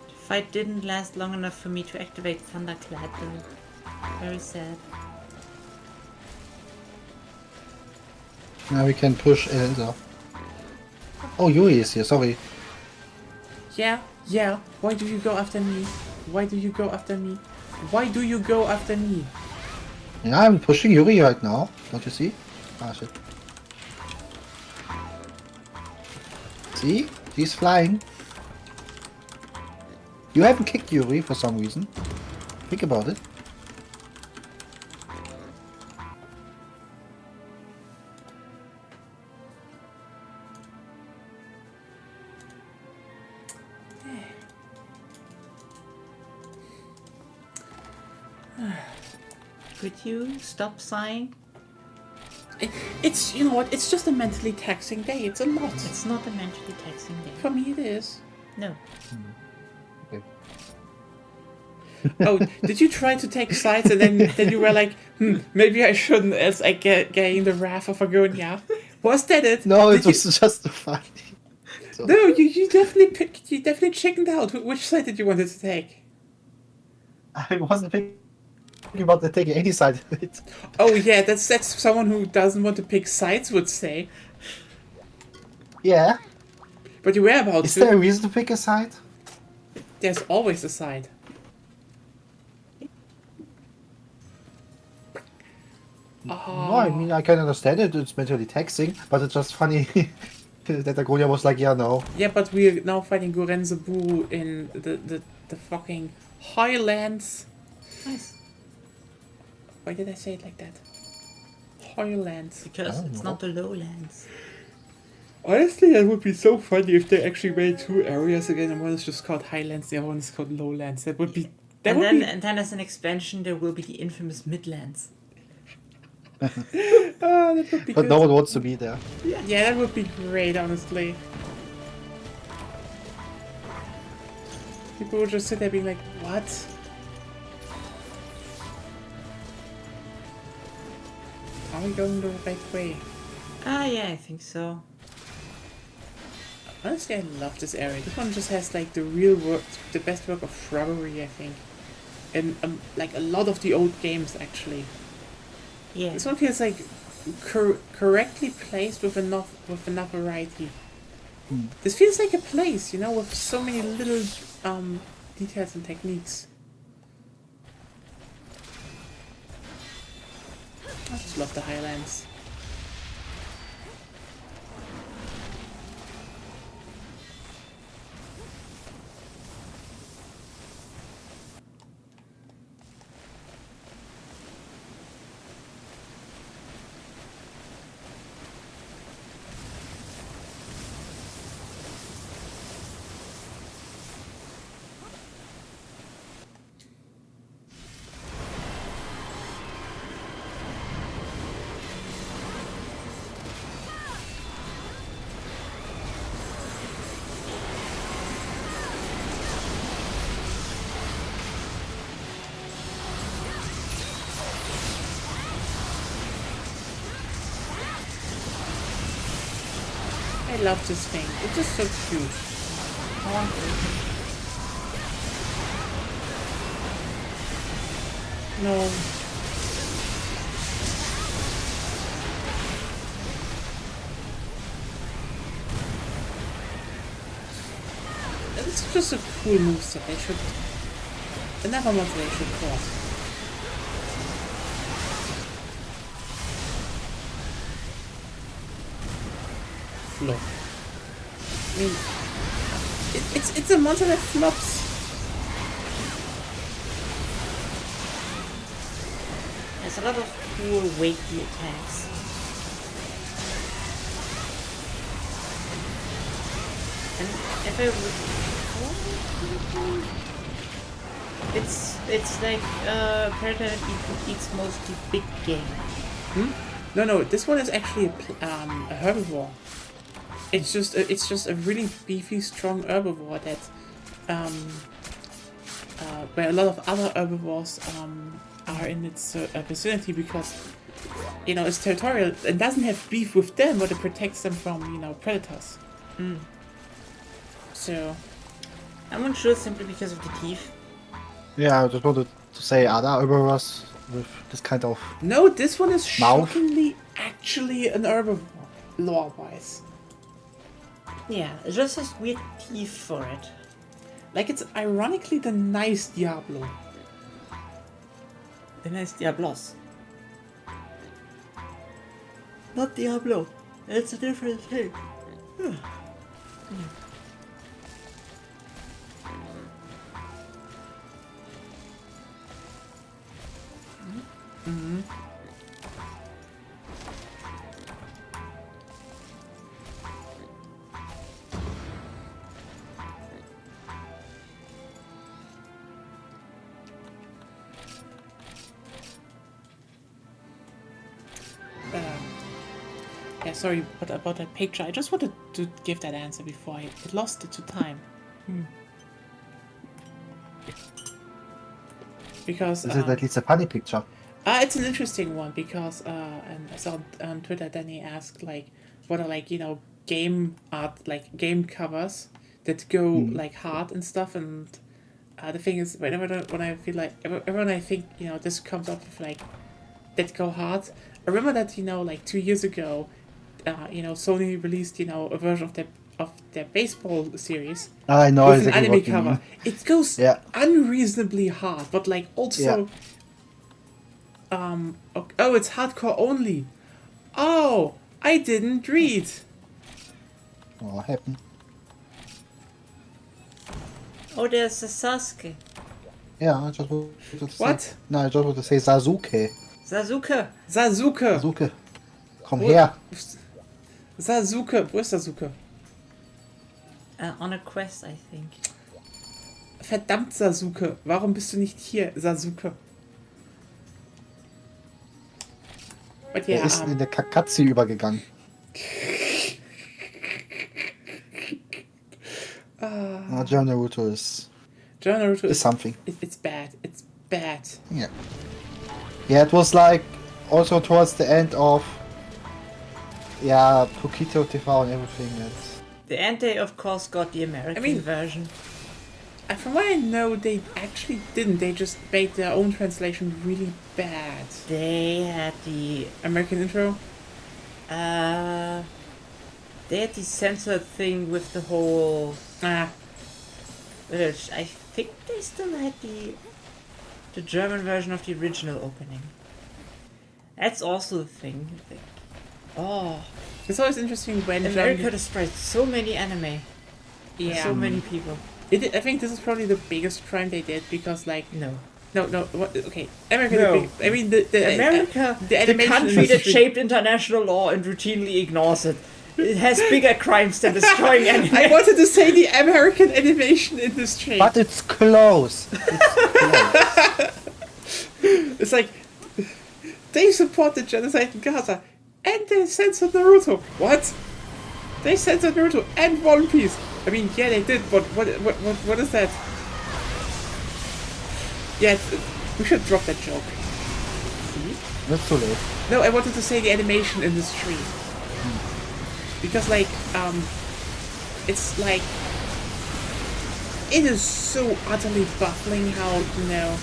The fight didn't last long enough for me to activate Thunderclad though. Very sad. Now we can push Elsa. Oh, Yuri is here, sorry. Yeah. Why do you go after me? Why do you go after me? Why do you go after me? Yeah, I'm pushing Yuri right now. Don't you see? Ah, shit. See? She's flying. You haven't kicked Yuri for some reason. Think about it. Could you stop sighing? It's, you know what, it's just a mentally taxing day. It's a lot. It's not a mentally taxing day. For me it is. No. Okay. Oh, did you try to take sides and then you were like, maybe I shouldn't, as I gain the wrath of Agonia? Was that it? No, Did it was just a fight. So, No, you definitely chickened out. Which side did you want to take? I wasn't thinking about taking any side. Oh yeah, that's someone who doesn't want to pick sides would say. Yeah. But you were about Is to. there a reason to pick a side? There's always a side. No, I mean, I can understand it. It's mentally taxing, but it's just funny that Agonia was like, yeah, no. Yeah, but we're now fighting Gorenzaburu in the fucking Highlands. Nice. Why did I say it like that? Highlands. Because I don't it's know. not the lowlands. Honestly, that would be so funny if they actually made two areas again, and one is just called Highlands, the other one is called Lowlands. That would be. And then as an expansion there will be the infamous Midlands. That would be But good. no one wants to be there. Yeah, that would be great, honestly. People would just sit there being like, what? Are we going the right way? Ah, yeah, I think so. Honestly, I love this area. This one just has like the real work, the best work of shrubbery, I think. And like a lot of the old games, actually. Yeah. This one feels like correctly placed with enough variety. This feels like a place, you know, with so many little details and techniques. I just love the Highlands. I love this thing. It's just so cute. I want to. No. It's just a cool moveset. They should. Another one they should cross. Flop. I mean, it's a monster that flops. There's a lot of cool weighty attacks. And if it's like Paradigm eats mostly big game. No. This one is actually a herbivore. It's just a really beefy, strong herbivore that where a lot of other herbivores are in its vicinity because, you know, it's territorial and doesn't have beef with them, but it protects them from, you know, predators. So, I'm unsure simply because of the teeth. Yeah, I just wanted to say other herbivores with this kind of. no, this one is Mouth? shockingly actually an herbivore, lore-wise. Yeah, it just has weird teeth for it. Like, it's ironically the nice Diablo. The nice Diablos. Not Diablo. It's a different thing. Yeah, sorry, but about that picture, I just wanted to give that answer before I lost it to time. Because This is at least a funny picture. it's an interesting one because and I saw on Twitter Danny asked like what are like, you know, game art, like game covers that go like hard and stuff, and the thing is when I feel like when I think, you know, this comes up with like that go hard. I remember that, you know, like 2 years ago, you know, Sony released, you know, a version of their baseball series I know with an exactly anime what you cover. mean. It goes Yeah. unreasonably hard, but like also, oh, it's hardcore only. Oh, I didn't read. What happened? Oh, there's a Sasuke. Yeah, I just wanted to say. What? No, I just wanted to say Sasuke. Sasuke. Sasuke. Sasuke. Komm Wo- her. Sasuke. Wo ist Sasuke? On a quest, I think. Verdammt, Sasuke. Warum bist du nicht hier, Sasuke? But Er yeah, ist in der Kakatze übergegangen. John Naruto is Naruto is something. it's bad. It's bad. Yeah. Yeah, it was like also towards the end of Pokito TV and everything. The end they of course got the American version. From what I know, they actually didn't. They just made their own translation really bad. They had the American intro? they had the censored thing with the whole Ah, which I think they still had the German version of the original opening. That's also a thing. Like, oh, it's always interesting when America destroyed so many anime. yeah. So many people. I think this is probably the biggest crime they did because, like, No. no, what, okay, America. No. I mean, the America, the the animation country that industry- shaped international law and routinely ignores it. It has bigger crimes than destroying anime. I wanted to say the American animation industry. But it's close. It's like they support the genocide in Gaza and they censored Naruto. What? They censored Naruto and One Piece. I mean, yeah, they did, but what is that? Yeah, we should drop that joke. Not too late. No, I wanted to say the animation industry. Because, like, it's like, it is so utterly baffling how, you know,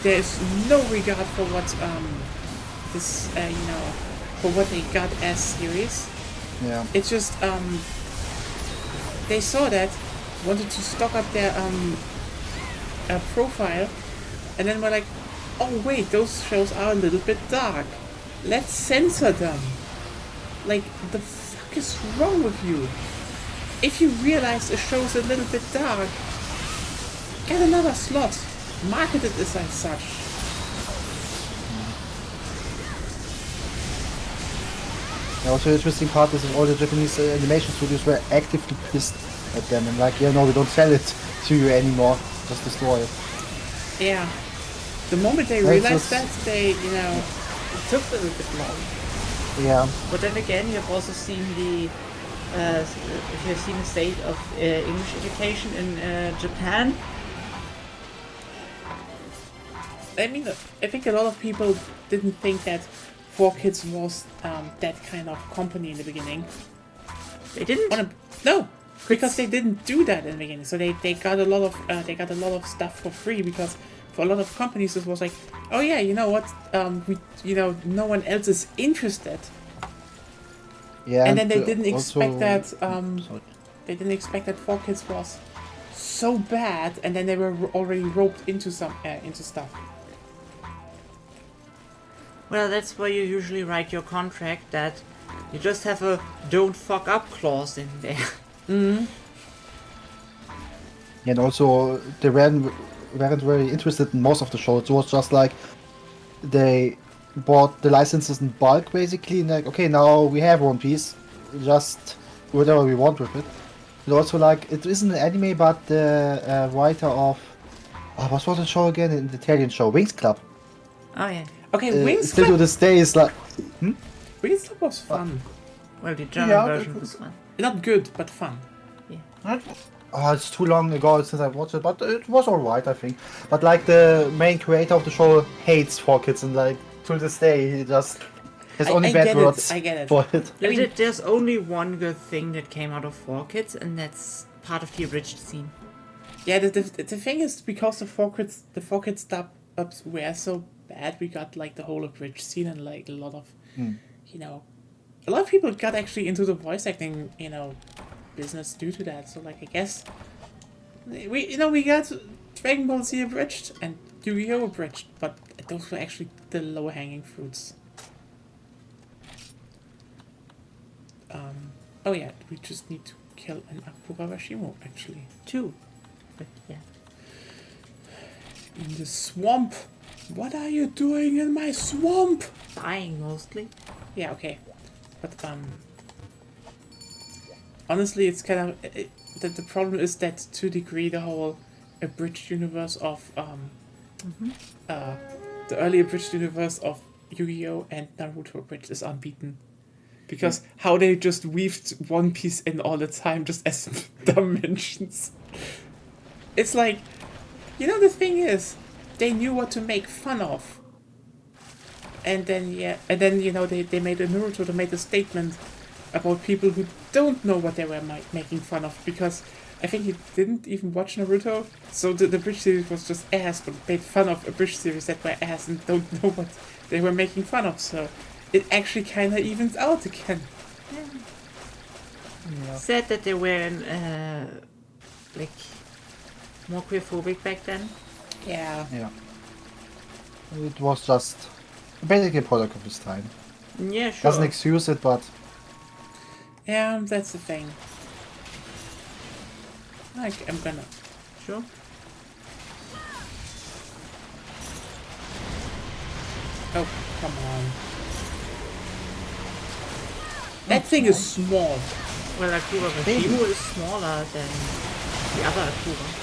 there's no regard for what, this, you know, for what they got as series. Yeah. It's just, they saw that, wanted to stock up their, profile, and then were like, oh wait, those shows are a little bit dark. Let's censor them. Like, the fuck is wrong with you? If you realize a show's a little bit dark, get another slot. Market it as such. The also interesting part is that all the Japanese animation studios were actively pissed at them and like, yeah, no, we don't sell it to you anymore. Just destroy it. Yeah. The moment they That's realized just- that, they, you know, It took a little bit long. Yeah. But then again, you've also seen the if you've seen the state of English education in Japan, I mean, I think a lot of people didn't think that 4Kids was that kind of company in the beginning. They didn't. No, because they didn't do that in the beginning. So they got a lot of stuff for free because for a lot of companies it was like, oh yeah, you know what, no one else is interested, Yeah, and then they didn't also- expect that sorry. they didn't expect that 4Kids was so bad, and then they were already roped into into stuff. Well, that's why you usually write your contract that you just have a "don't fuck up" clause in there. And also, they weren't very interested in most of the shows. It was just like they bought the licenses in bulk, basically, and like, okay, now we have One Piece, just whatever we want with it. And also, like, it isn't an anime, but the writer of what was the show again? The Italian show, Wings Club. Oh yeah. Okay, Wings Still to Club. this day is like, Wings Club was fun. Well, the German Yeah, version it- was fun. Not good, but fun. oh, it's too long ago since I watched it, but it was alright, I think. But like the main creator of the show hates 4Kids, and like to this day he just has only I bad get it, words I get it. for it. I mean- There's only one good thing that came out of 4Kids, and that's part of the abridged scene. Yeah, the thing is, because the 4Kids dub-ups were so bad, we got like the whole abridged scene and like a lot of, a lot of people got actually into the voice acting, business due to that. So like, I guess we got Dragon Ball Z abridged and Yu-Gi-Oh abridged, but those were actually the lower hanging fruits. Oh yeah, we just need to kill an Akura Washimo actually. 2. But yeah. In the swamp. What are you doing in my swamp? Dying mostly. Yeah, okay. But honestly, it's kind of the problem is that to a degree the whole abridged universe of the early abridged universe of Yu-Gi-Oh and Naruto abridged is unbeaten. Because how they just weaved One Piece in all the time just as dimensions. It's like, the thing is, they knew what to make fun of. And then, they made a Naruto, they made a statement about people who don't know what they were making fun of. Because I think he didn't even watch Naruto, so the Bridge series was just ass, but made fun of a Bridge series that were ass and don't know what they were making fun of. So it actually kind of evens out again. Said that they were more queerphobic back then. Yeah. Yeah. It was just basically a product of his time. Yeah, sure. Doesn't excuse it, but Yeah, that's the thing. Like, I'm gonna. Sure. Oh, come on. That thing is small. Well, Akura Washimo is smaller than the other Akura.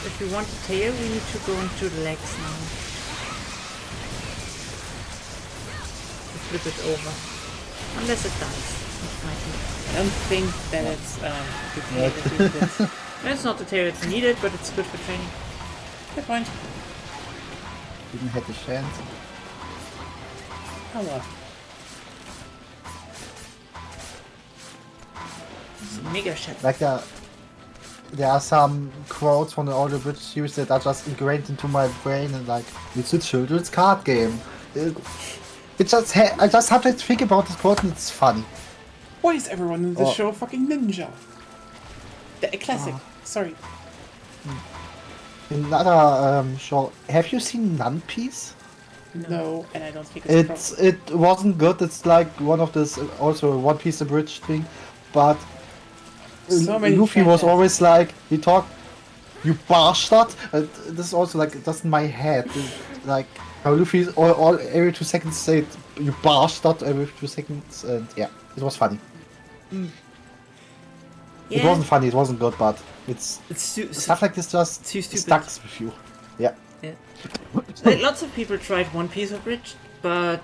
If you want a tail, we need to go into the legs now. To flip it over. Unless it dies. Which might be. I don't think that it's the tail that you did. It's not the tail that's needed, but it's good for training. Good point. didn't have the chance. Oh well. It's a mega shot. Like there are some quotes from the older British series that are just ingrained into my brain and like, it's a children's card game. It just I just sometimes think about this quote and it's funny. Why is everyone in the Oh. show fucking ninja? The classic. Sorry. Another show. Have you seen One Piece? No, and I don't think it's It wasn't good. It's like one of this also a One Piece abridged thing, but So many Luffy was fantastic- always like he talked. you bastard. This is also like that's in my head. Like how Luffy all every 2 seconds said you bastard every 2 seconds, and yeah, it was funny. It wasn't funny. It wasn't good, but it's stuff like this just too stupid. stuck with you. Yeah. Yeah. Like, lots of people tried One Piece Abridged, but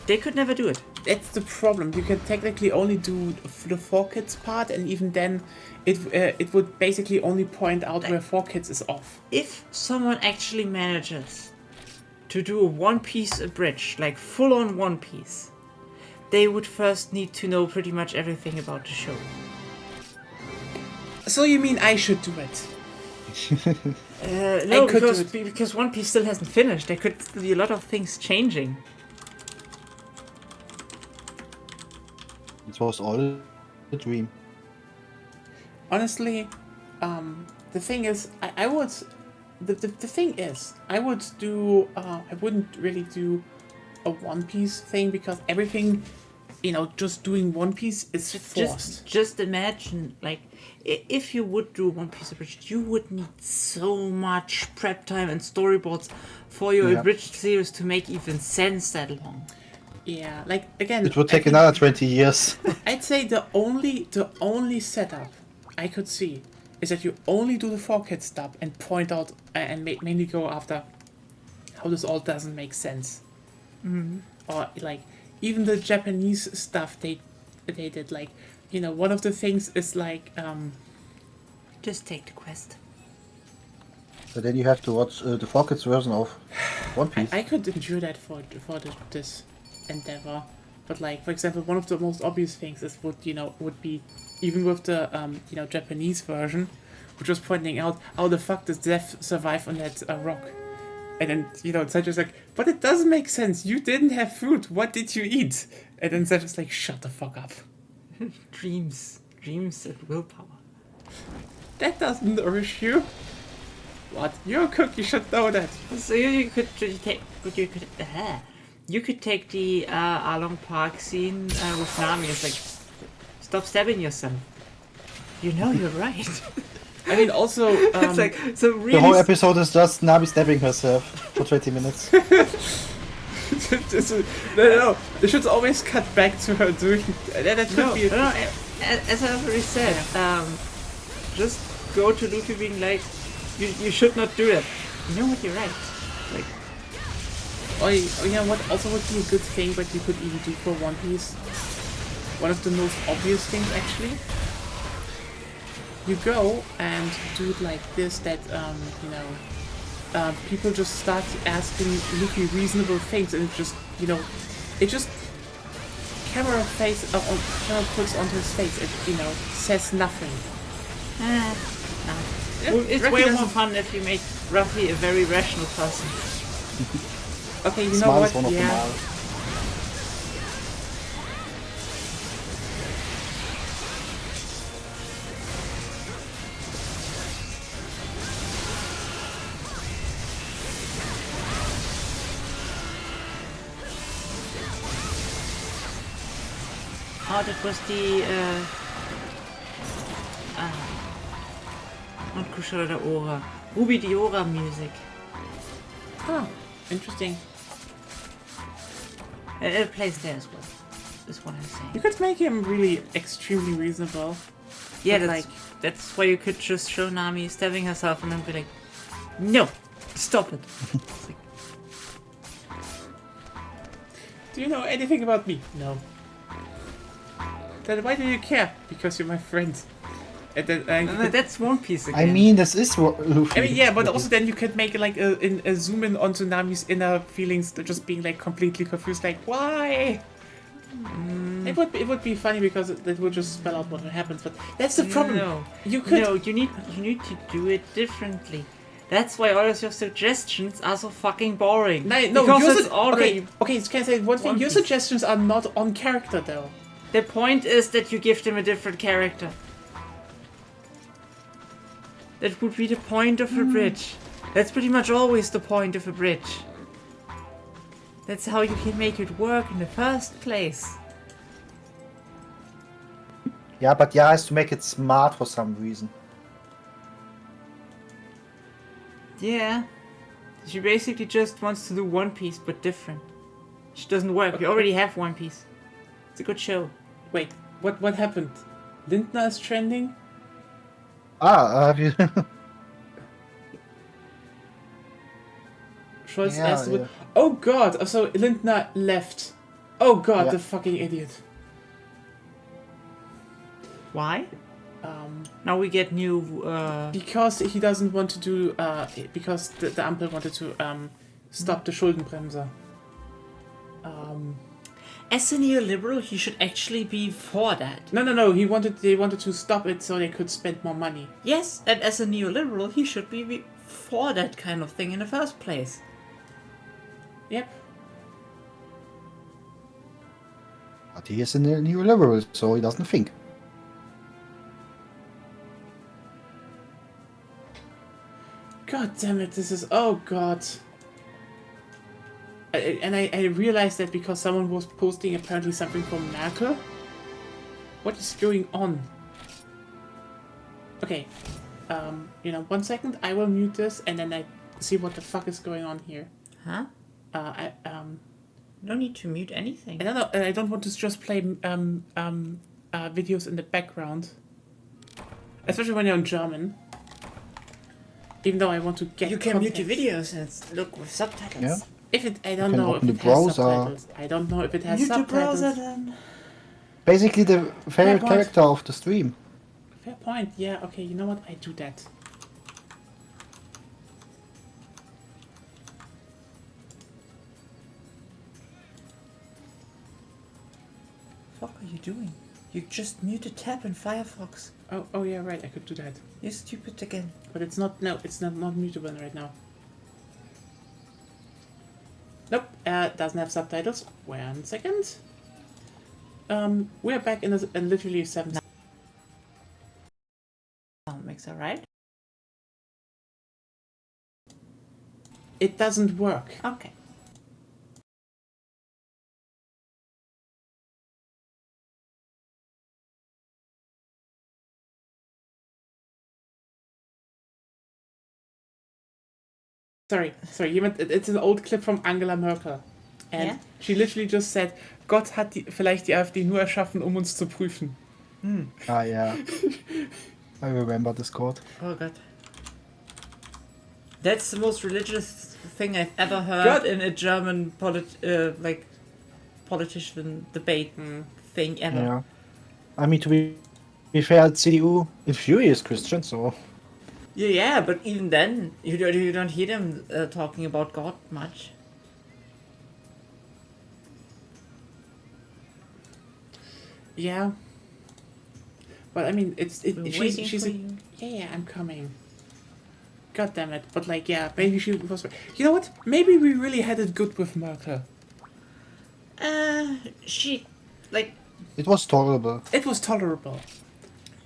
they could never do it. That's the problem. You can technically only do the 4Kids part, and even then, it would basically only point out where 4Kids is off. If someone actually manages to do a One Piece Abridged, like full-on One Piece, they would first need to know pretty much everything about the show. So you mean I should do it? No, could do because One Piece still hasn't finished. There could still be a lot of things changing. It was all a dream. Honestly, the thing is, I would. The thing is, I would do. I wouldn't really do a One Piece thing because everything, just doing One Piece is forced. Just imagine, like, if you would do One Piece Abridged, you would need so much prep time and storyboards for your Abridged series to make even sense that long. Yeah, like again. It would take another 20 years. I'd say the only setup I could see is that you only do the 4Kids stuff and point out and mainly go after how this all doesn't make sense. Mm-hmm. Or like even the Japanese stuff they did, like one of the things is like just take the quest. So then you have to watch the 4Kids version of One Piece. I could endure that for this endeavor, but like for example, one of the most obvious things is would be even with the Japanese version, which was pointing out how the fuck does Zeph survive on that rock, and then Sanji's like, but it doesn't make sense. You didn't have food. What did you eat? And then Zeph is like, shut the fuck up. Dreams and willpower. That doesn't nourish you. What? You're a cook. You should know that. So you could take the Along Park scene with Nami. It's like, stop stabbing yourself. You're right. I mean, also, It's like so really. The whole episode is just Nami stabbing herself for 20 minutes. no, they should always cut back to her doing that. Could be. No, as I already said, just go to Luffy being like, you should not do it. You know what? You're right. Like, what also would be a good thing, but you could even do for One Piece. One of the most obvious things, actually. You go and do it like this, that people just start asking Luffy reasonable things, and it just camera puts onto his face, and says nothing. no. It's Ruffy way more doesn't- fun if you make Ruffy a very rational person. Okay, you know Smartest what? one of them all. Oh, that was the not Kushara de Ora. Ruby Diora music. Oh, interesting. It plays there as well. Is what I'm saying. You could make him really extremely reasonable. Yeah, But, that's why you could just show Nami stabbing herself and then be like, no, stop it. It's like, do you know anything about me? No. Then why do you care? Because you're my friend. And then that's One Piece again. I mean, this is Luffy. I mean, yeah, but also then you could make like a zoom in onto Nami's inner feelings, just being like completely confused, like why? It would be funny because it would just spell out what happens. But that's the problem. No, You could. no, you need to do it differently. That's why all of your suggestions are so fucking boring. No, because your it's already. okay. Can I say one thing? One Your Piece. suggestions are not on character though. The point is that you give them a different character. That would be the point of a bridge. That's pretty much always the point of a bridge. That's how you can make it work in the first place. Yeah, but yeah, has to make it smart for some reason. Yeah. She basically just wants to do One Piece, but different. She doesn't work. We already have One Piece. It's a good show. Wait, what happened? Lindner is trending? Have you? Scholz Yeah, asked yeah. Oh god, so Lindner left. Oh god, Yeah. the fucking idiot. Why? Now we get new. Because he doesn't want to do, because the Ampel wanted to stop the Schuldenbremse. As a neoliberal, he should actually be for that. No, they wanted to stop it so they could spend more money. Yes, and as a neoliberal, he should be for that kind of thing in the first place. Yep. But he is a neoliberal, so he doesn't think. God damn it, this is... Oh god. I realized that because someone was posting apparently something from Merkel. What is going on? Okay. 1 second, I will mute this and then I see what the fuck is going on here. Huh? No need to mute anything. I don't know, I don't want to just play videos in the background. Especially when you're in German. Even though I want to get You can mute context. your videos and look with subtitles. Yeah. If it, I don't can know if open it the has browser. subtitles. I don't know if it has Mute the subtitles. browser then. Basically, the favorite point. character of the stream. Fair point. Yeah. Okay. You know what? I do that. What are you doing? You just muted tab in Firefox. Oh yeah. Right. I could do that. You're stupid again. But it's not. No. It's not mutable right now. Nope. Doesn't have subtitles. 1 second. We're back in literally 7 seconds. Sound mixer, right? It doesn't work. Okay. Sorry. It's an old clip from Angela Merkel. And Yeah? she literally just said, Gott hat vielleicht die AfD nur erschaffen, um uns zu prüfen. Ah, yeah. I remember this quote. Oh god. That's the most religious thing I've ever heard God. in a German politician debate thing ever. Yeah. I mean, to be fair, CDU is furious Christian, so. Yeah, but even then, you don't hear them talking about God much. Yeah. But I mean, We're waiting she's for a, you. yeah, I'm coming. God damn it. But like, yeah, maybe she was... You know what? Maybe we really had it good with Merkel. She, It was tolerable. It was tolerable.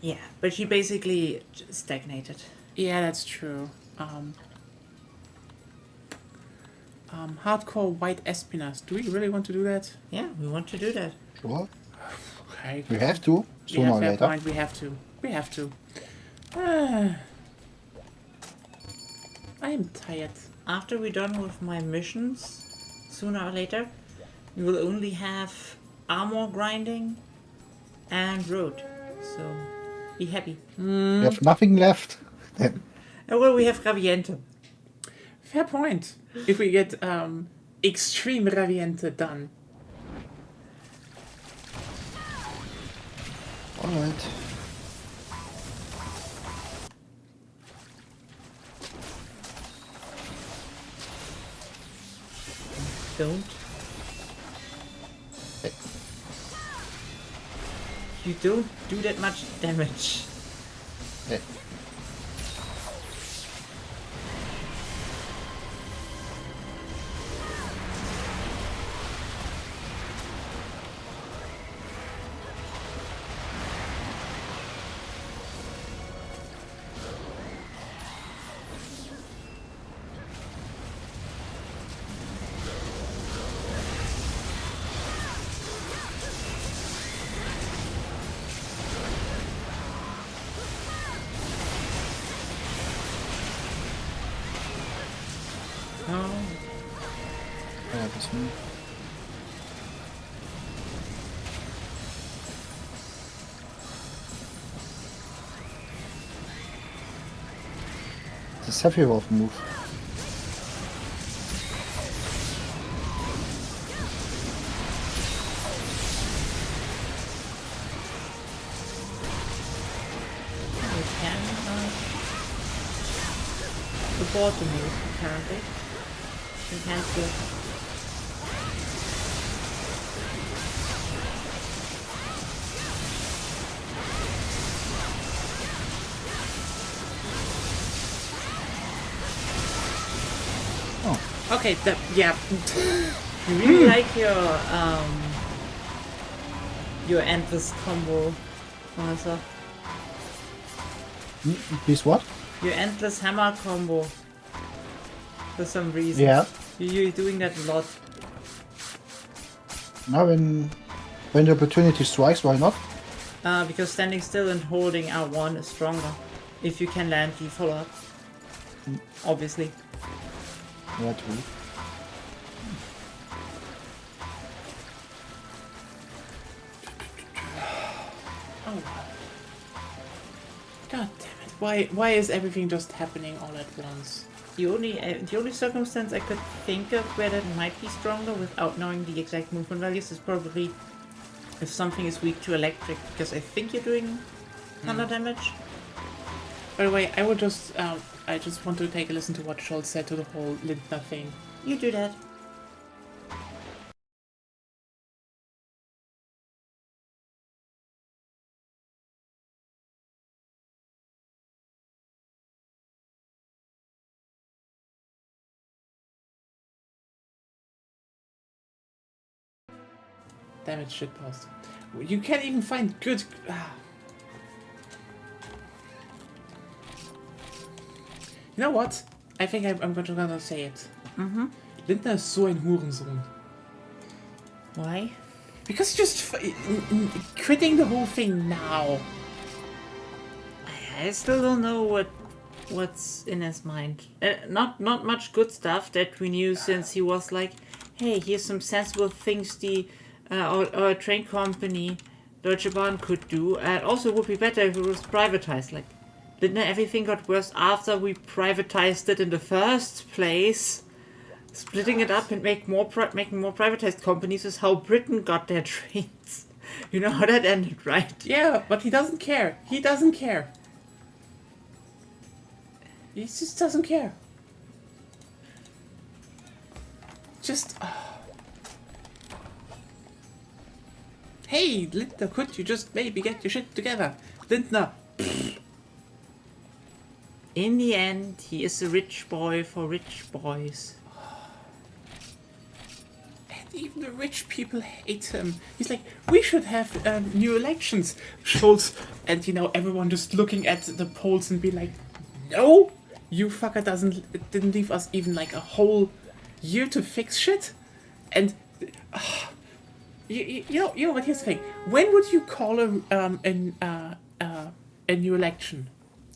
yeah, but she basically stagnated. Yeah, that's true. Hardcore white espionage. Do we really want to do that? Yeah, we want to do that. Sure. Okay. We have to, sooner Yeah, or fair later. point. We have to. We have to. I am tired. After we're done with my missions, sooner or later, we will only have armor grinding and road. So, be happy. We have nothing left. Then. Oh, well, we have Raviente. Fair point. If we get extreme Raviente done. Alright. Don't. You don't do that much damage. Yeah. The Sephiroth move. You can abort the move, apparently. You can't do it. Okay, that yeah. You really like your endless combo, Martha. Please what? Your endless hammer combo. For some reason. Yeah. You're doing that a lot. Now when the opportunity strikes, why not? Because standing still and holding R1 is stronger. If you can land the follow-up. Obviously. Yeah, true. Oh. God damn it! Why is everything just happening all at once? The only circumstance I could think of where that might be stronger without knowing the exact movement values is probably if something is weak to electric, because I think you're doing thunder damage. By the way, I just want to take a listen to what Schultz said to the whole Lindner thing. You do that. Damn it, shitpost. You can't even find good. You know what? I think I'm gonna say it. Mm-hmm. Lindner is so ein Hurensohn. Why? Because just quitting the whole thing now. I still don't know what's in his mind. Not much good stuff that we knew since he was like, hey, here's some sensible things the our train company Deutsche Bahn could do. Also, it would be better if it was privatized. Like, didn't everything got worse after we privatized it in the first place? Splitting it up and making more privatized companies is how Britain got their trains. You know how that ended, right? Yeah, but he doesn't care. He doesn't care. He just doesn't care. Just. Hey, Lindner, could you just maybe get your shit together? Lindner. In the end, he is a rich boy for rich boys. And even the rich people hate him. He's like, we should have new elections, Schultz. And you know, everyone just looking at the polls and be like, no, you fucker didn't leave us even like a whole year to fix shit. And you know what? Here's the thing. When would you call a new election?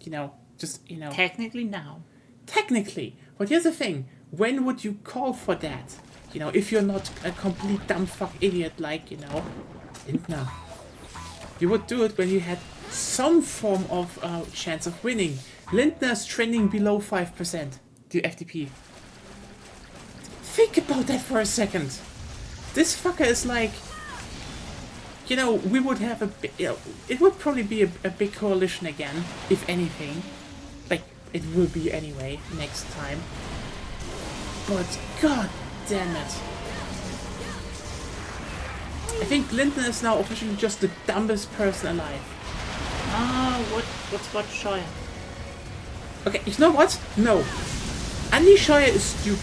You know, just you know. Technically now. Technically, but here's the thing. When would you call for that? You know, if you're not a complete dumb fuck idiot like, you know, Lindner. You would do it when you had some form of chance of winning. Lindner's trending below 5%, the FDP. Think about that for a second. This fucker is like, you know, we would have it would probably be a big coalition again, if anything. Like, it will be anyway, next time. But, god damn it. I think Lindner is now officially just the dumbest person alive. What's about Scheuer? Okay, you know what? No. Andy Scheuer is stupid.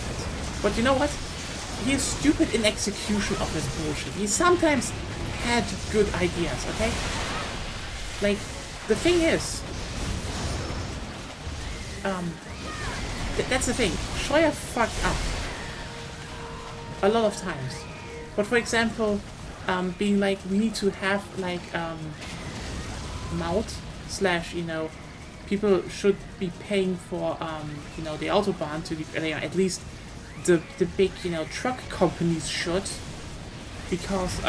But you know what? He is stupid in execution of his bullshit. He sometimes had good ideas, okay? Like, the thing is... that's the thing. Scheuer fucked up. A lot of times. But for example, being like, we need to have, like, Maut / you know, people should be paying for, you know, the Autobahn to be, at least the big, you know, truck companies should, because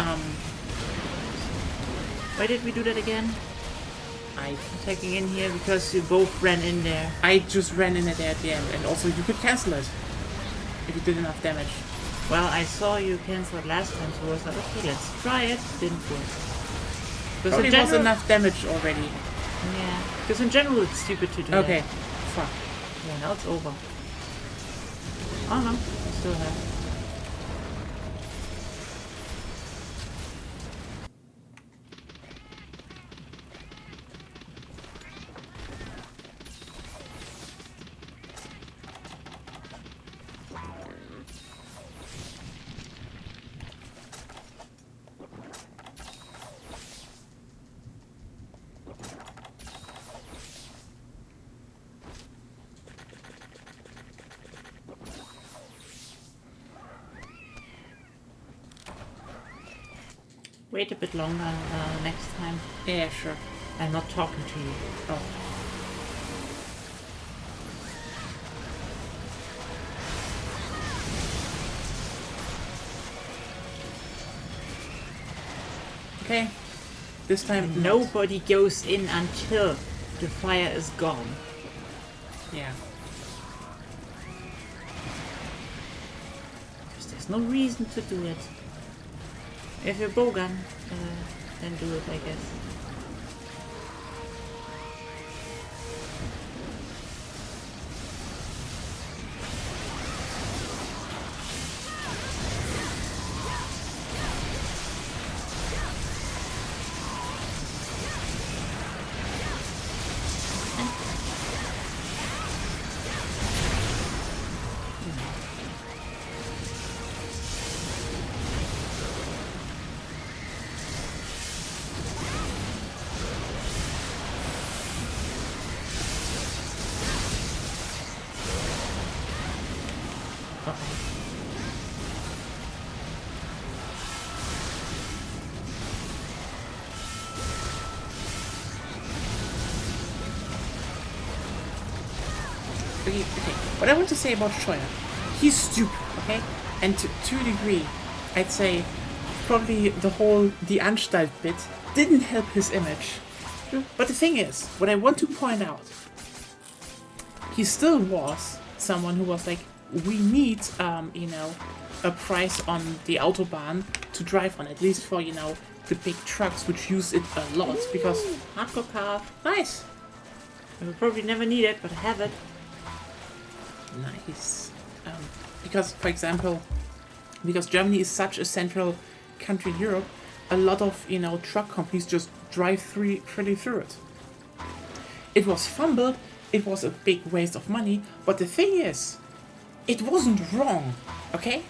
Why did we do that again? I'm tagging in here because you both ran in there. I just ran in there at the end, and also you could cancel it if you did enough damage. Well, I saw you cancel it last time, so I was like, okay, let's try it. Didn't work. Because Probably in was general, enough damage already. yeah. Because in general, it's stupid to do Okay, that. fuck. Yeah, now it's over. Oh no, I still have. Wait a bit longer next time. Yeah, sure. I'm not talking to you. Oh. Okay. This time, not. Nobody goes in until the fire is gone. Yeah. Because there's no reason to do it. If you're bowgun, then do it, I guess. Okay. What I want to say about Scheuer, he's stupid, okay? And to a degree, I'd say probably the Anstalt bit didn't help his image. But the thing is, what I want to point out, he still was someone who was like, we need, you know, a price on the Autobahn to drive on, at least for, you know, the big trucks which use it a lot, because... Hardcore calf. Nice! I will probably never need it, but I have it. Nice. Because, for example, because Germany is such a central country in Europe, a lot of, you know, truck companies just drive freely through it. It was fumbled, it was a big waste of money, but the thing is, it wasn't wrong, okay?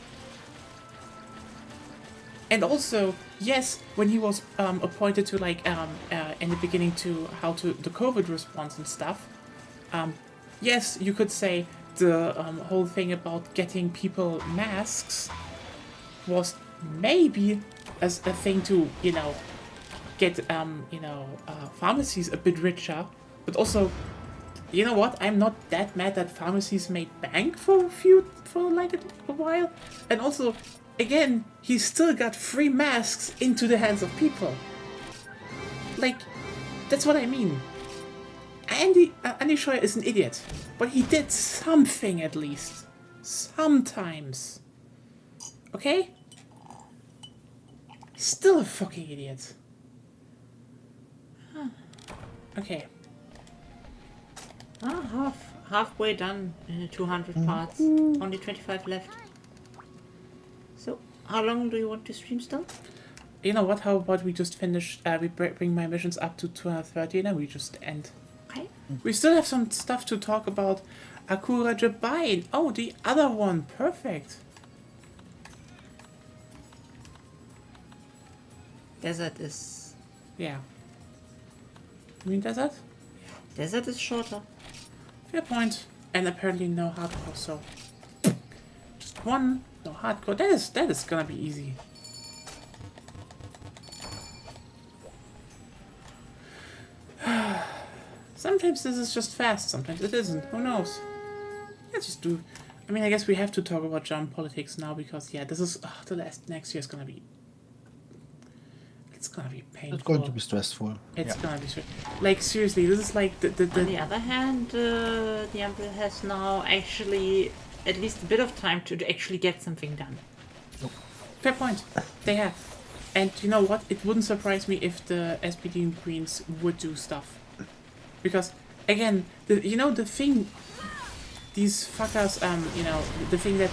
And also, yes, when he was appointed to, like, in the beginning to the COVID response and stuff, yes, you could say the whole thing about getting people masks was maybe as a thing to, you know, get, pharmacies a bit richer, but also, you know what, I'm not that mad that pharmacies made bank for a while, and also, again, he still got free masks into the hands of people. Like, that's what I mean. Andy Scheuer is an idiot, but he did something at least. Sometimes. Okay? Still a fucking idiot. Okay. Halfway done in the 200 parts. Only 25 left. So, how long do you want to stream still? You know what? How about we just finish? We bring my missions up to 230 and then we just end. Okay. We still have some stuff to talk about. Akura Jabain. Oh, the other one. Perfect. Desert is... Yeah. You mean desert? Desert is shorter. Fair point. And apparently no hardcore, so just one, no hardcore. That is gonna be easy. Sometimes this is just fast, sometimes it isn't. Who knows? Let's just do I mean, I guess we have to talk about German politics now because this is next year's gonna be. It's gonna be painful. It's going to be stressful. It's gonna be like seriously. This is like On the other hand, the Ampel has now actually at least a bit of time to actually get something done. Fair point. They have. And you know what? It wouldn't surprise me if the SPD and Greens would do stuff. Because, again, the thing... These fuckers, the thing that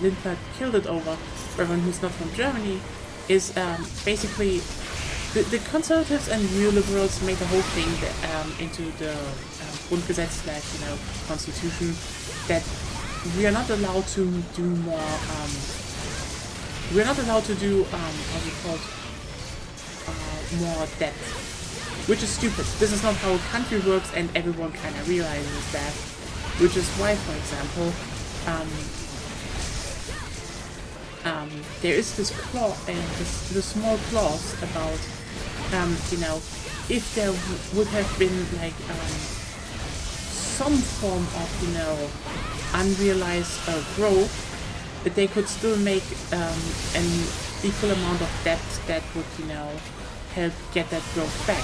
Lindner killed it over, for everyone who's not from Germany, is basically... The conservatives and neoliberals made the whole thing into the Grundgesetz, constitution, that we are not allowed to do more... we're not allowed to do, more debt. Which is stupid. This is not how a country works, and everyone kind of realizes that. Which is why, for example, there is this clause, this small clause about, if there would have been, like, some form of, unrealized growth, that they could still make an equal amount of debt that would, help get that growth back.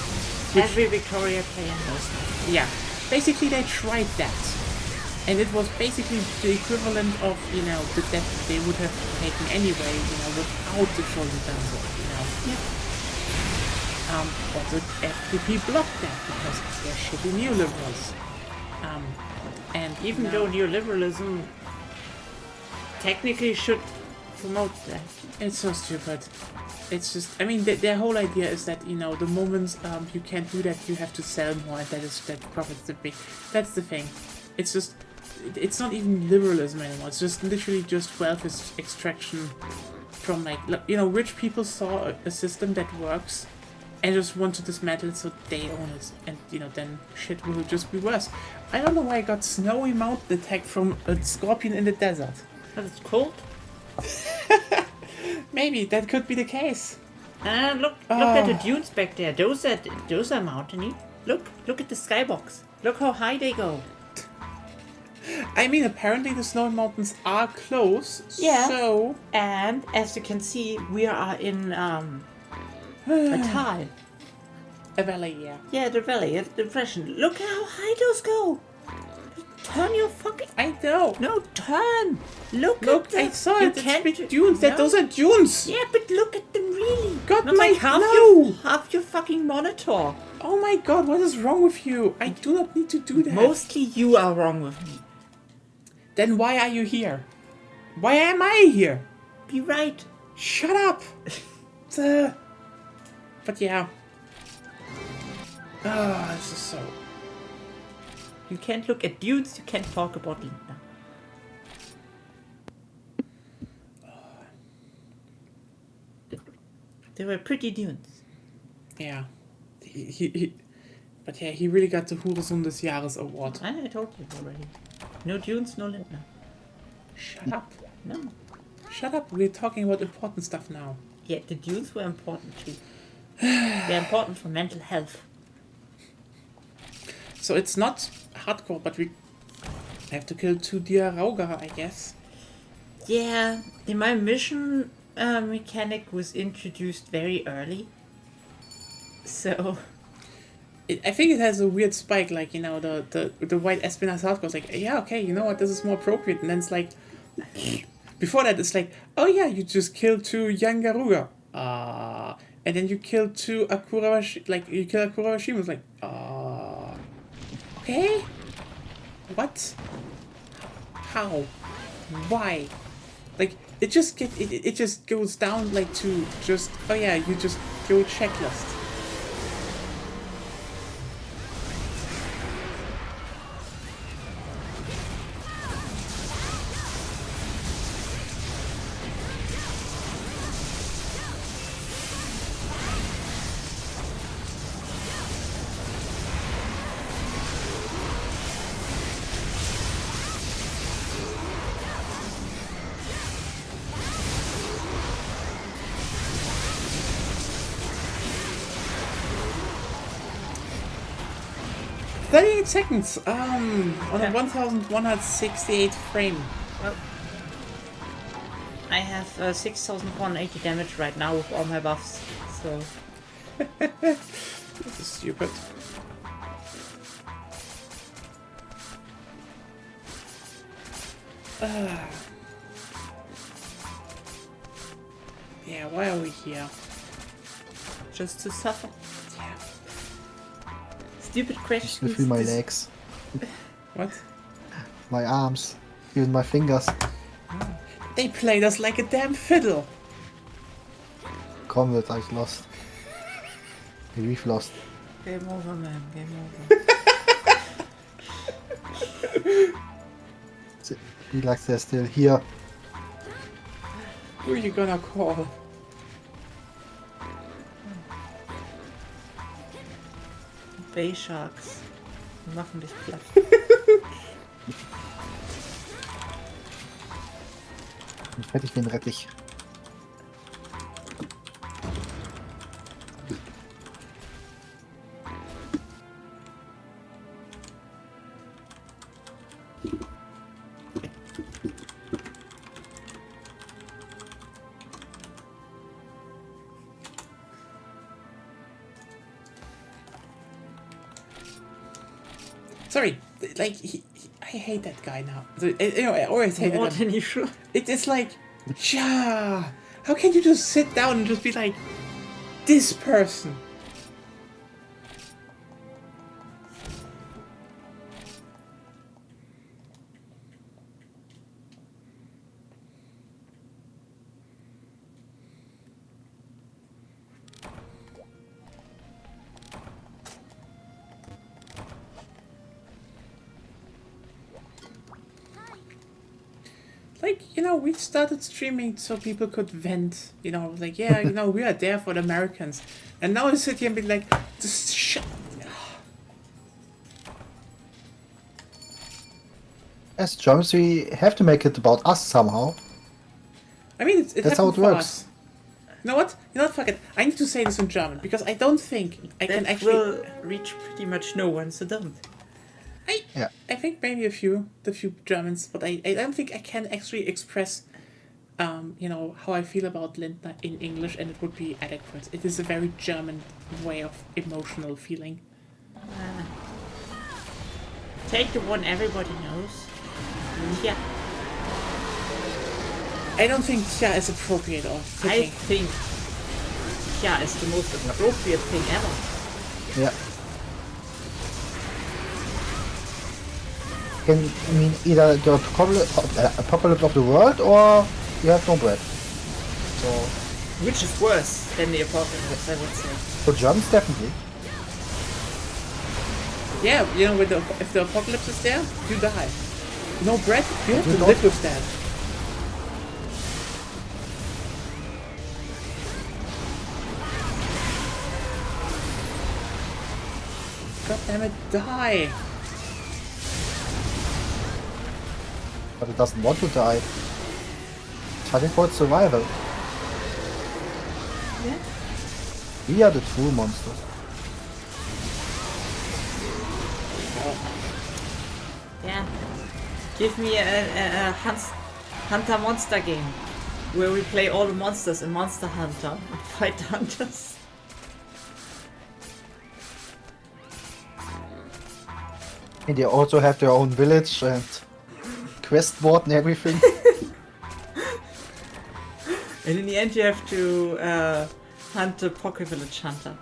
Every Victoria player knows that. Yeah. Basically, they tried that. And it was basically the equivalent of, the debt they would have taken anyway, without the Schuldenbremse, Yeah. But the FDP blocked that because they're shitty neoliberals. And Even though neoliberalism technically should promote that. It's so stupid. It's just, I mean, their whole idea is that, the moment you can't do that, you have to sell more, and that profits the big. That's the thing. It's just, it's not even liberalism anymore. It's just literally just wealth extraction from, like, rich people saw a system that works and just want to dismantle it so they own it. And, then shit will just be worse. I don't know why I got snowy mountain attack from a scorpion in the desert. Because it's cold? Maybe that could be the case. Look at the dunes back there. Those are mountainy. Look at the skybox. Look how high they go. I mean, apparently the snowy mountains are close. Yeah. So And as you can see, we are in a tal. a valley, yeah. Yeah, the valley, a depression. Look how high those go. Turn your fucking... I know. No, turn. Look at them. I saw You it. It's can't- big dunes. No. Those are dunes. Yeah, but look at them really. God, Not my like half your fucking monitor. Oh my god, what is wrong with you? I do not need to do that. Mostly you are wrong with me. Then why are you here? Why am I here? Be right. Shut up. But yeah. This is so... You can't look at dudes, you can't talk about Lindner. They were pretty dudes. Yeah. But yeah, he really got the Hurensohn des Jahres award. I told you already. No dudes, no Lindner. Shut up. No. Shut up. We're talking about important stuff now. Yeah, the dudes were important too. They're important for mental health. So it's not hardcore, but we have to kill 2 deer Rauger, I guess. Yeah, the my mission mechanic was introduced very early. So I think it has a weird spike, like, the white Espionage hardcore is like, yeah, okay, you know what, this is more appropriate. And then it's like, before that, it's like, oh yeah, you just killed 2 young Garuga. And then you kill 2 Akura, like, you kill Akura Washima. It's like, okay? What? How? Why? Like, it just goes down, like, to just, oh yeah, you just go checklist. .38 seconds, on a 1168 frame. Well, I have 6,480 damage right now with all my buffs, so... This is stupid. Yeah, why are we here? Just to suffer. Yeah. Stupid Just questions. feel my legs, What? my arms, even my fingers. They played us like a damn fiddle. Combat, I've lost. We've lost. Game over, man. Game over. Feel like they're still here. Who are you gonna call? Bay Sharks. Wir machen dich platt. Und fertig den Rettich. Sorry, like I hate that guy now. I always hated More him. than you should. It's like, yeah. How can you just sit down and just be like, this person? Like, we started streaming so people could vent. Like, yeah, we are there for the Americans. And now I sit here and be like, just shut. As Germans, we have to make it about us somehow. I mean, it That's how happened it for works. us. You know what? Fuck it. I need to say this in German because I don't think I can That actually. will reach pretty much no one, so don't. I think maybe the few Germans, but I don't think I can actually express, how I feel about Lindner in English, and it would be adequate. It is a very German way of emotional feeling. Take the one everybody knows. Yeah. I don't think Tja is appropriate or I fitting. think yeah is the most appropriate thing ever. Yeah. Can mean either the apocalypse of the world or you have no bread. So Which is worse than the apocalypse, I would say. for Germans definitely. Yeah, if the apocalypse is there, you die. No bread, you have You to don't- live with that. God damn it, die! But it doesn't want to die. It's fighting for its survival. Yeah. We are the true monsters. Yeah. Give me a Hunter monster game where we play all the monsters in Monster Hunter and fight the hunters. And they also have their own village and quest board and everything. And in the end you have to hunt the Pocket Village Hunter.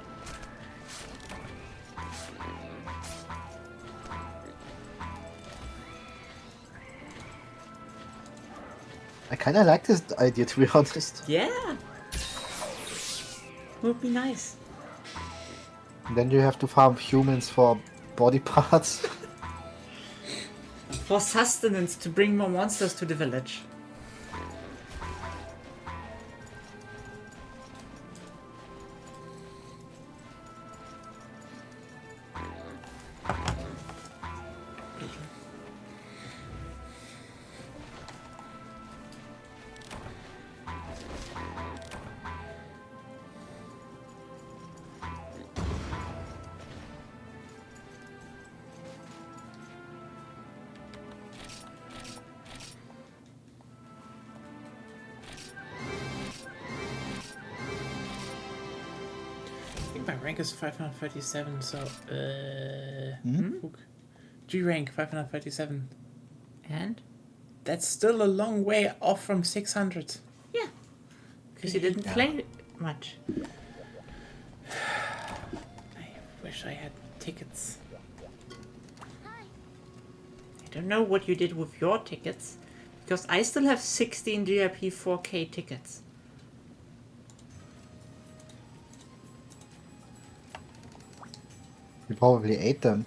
I kinda like this idea, to be honest. Yeah. Would be nice. And then you have to farm humans for body parts. For sustenance to bring more monsters to the village. my rank is 537, so Hmm? G rank 537. And? That's still a long way off from 600. Yeah. Because you didn't Yeah. play much. I wish I had tickets. I don't know what you did with your tickets. Because I still have 16 GRP 4K tickets. You probably ate them.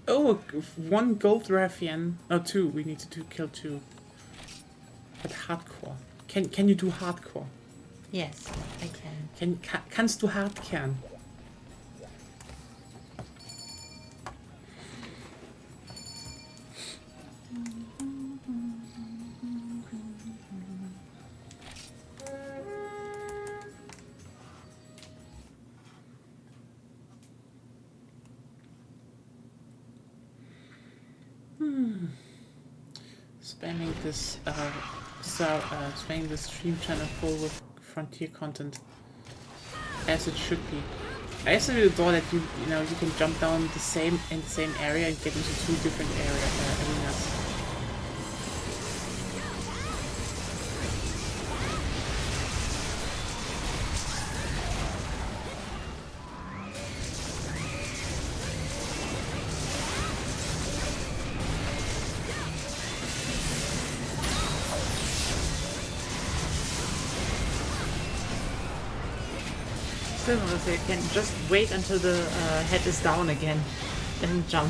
Oh, one gold Rathian. Oh, two. We need to kill two. But hardcore. Can you do hardcore? Yes, I can. Kannst du Hardkern? Spamming this spamming the stream channel full with frontier content, as it should be. I actually thought that you can jump down in the same area and get into two different arenas. Still not say I can just wait until the head is down again. Then jump.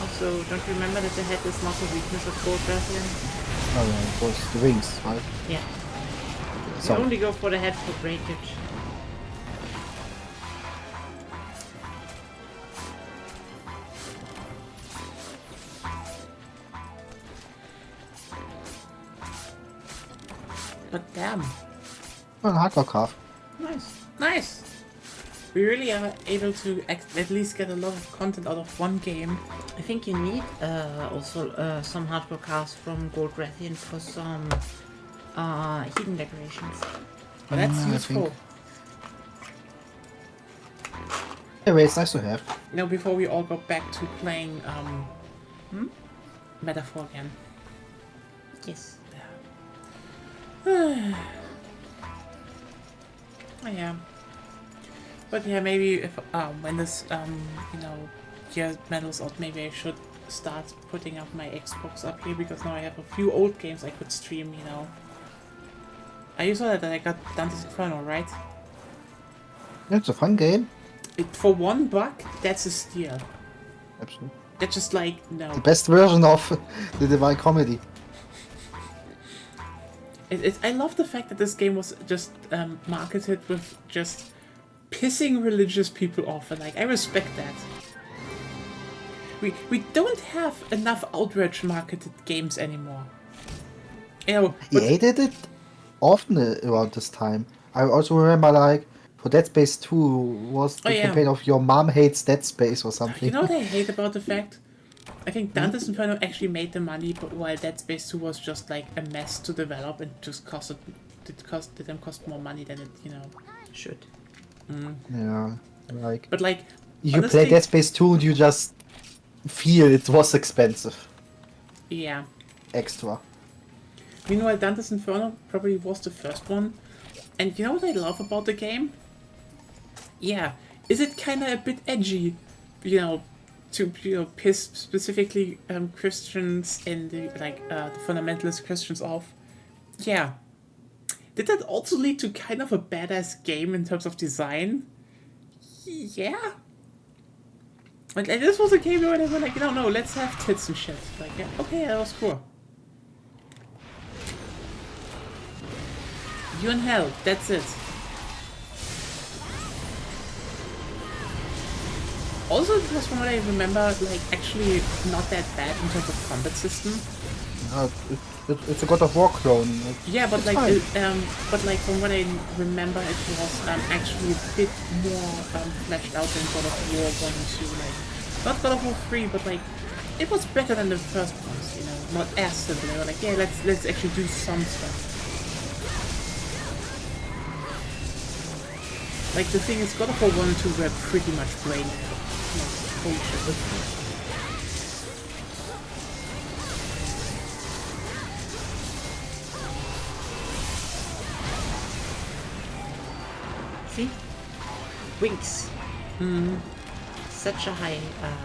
Also, don't you remember that the head is not the weakness of Gold Rathian? Oh, yeah, it was the wings, right? Yeah. You So, only go for the head for breakage. But damn, well, hardcore craft. nice. We really are able to at least get a lot of content out of one game. I think you need also some hardcore cars from Gold Rathian for some hidden decorations. But that's I useful. think- Anyway, it's nice to have. Now, before we all go back to playing Metaphor again. Yes. Oh, yeah. But yeah, maybe if when this year medals out, maybe I should start putting up my Xbox up here, because now I have a few old games I could stream. You saw that I got Dante's Inferno, right? It's a fun game. For $1, that's a steal. Absolutely. That's just like no. The best version of the Divine Comedy. I love the fact that this game was just marketed with just pissing religious people off, and I respect that. We don't have enough outrage marketed games anymore. EA did it often around this time. I also remember, for Dead Space 2 was the campaign of Your Mom Hates Dead Space or something. You know what I hate about the fact? I think Dante's Inferno actually made the money, but while Dead Space 2 was just a mess to develop and just did them cost more money than it Should. Yeah, But you honestly, play Dead Space 2 and you just feel it was expensive. Yeah. Extra. Meanwhile, Dante's Inferno probably was the first one. And you know what I love about the game? Yeah, is it kind of a bit edgy, to piss specifically Christians and the fundamentalist Christians off? Yeah. Did that also lead to kind of a badass game in terms of design? Yeah. This was a game where they were no, let's have tits and shit. Yeah, okay, that was cool. You in hell, that's it. Also, it was from what I remember, like actually not that bad in terms of combat system. It's a God of War clone. Yeah, but It's like, fine. but like from what I remember, it was actually a bit more fleshed out than God of War 1 and 2. Like, not God of War 3, but like, it was better than the first ones. You know, not as simple. They were like, yeah, let's actually do some stuff. Like the thing is, God of War 1 and 2 were pretty much brain dead. Like, holy shit. See? Winks. Such a high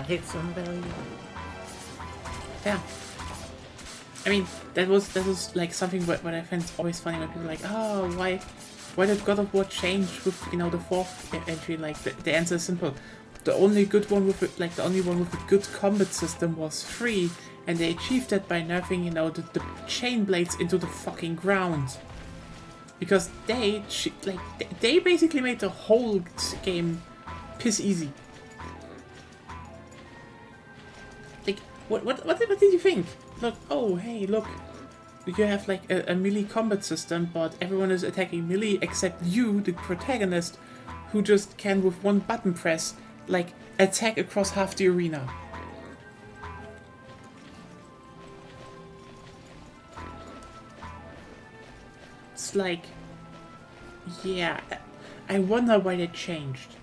hit zone value. Yeah. I mean, that was like something what I find always funny when people are like, oh, why did God of War change with the fourth entry? Like the answer is simple. The only one with a good combat system was 3, and they achieved that by nerfing the chain blades into the fucking ground. Because they basically made the whole game piss easy. Like what did you think? Look, oh hey, look, you have like a melee combat system, but everyone is attacking melee except you, the protagonist, who just can with one button press like attack across half the arena. It's like, yeah, I wonder why they changed.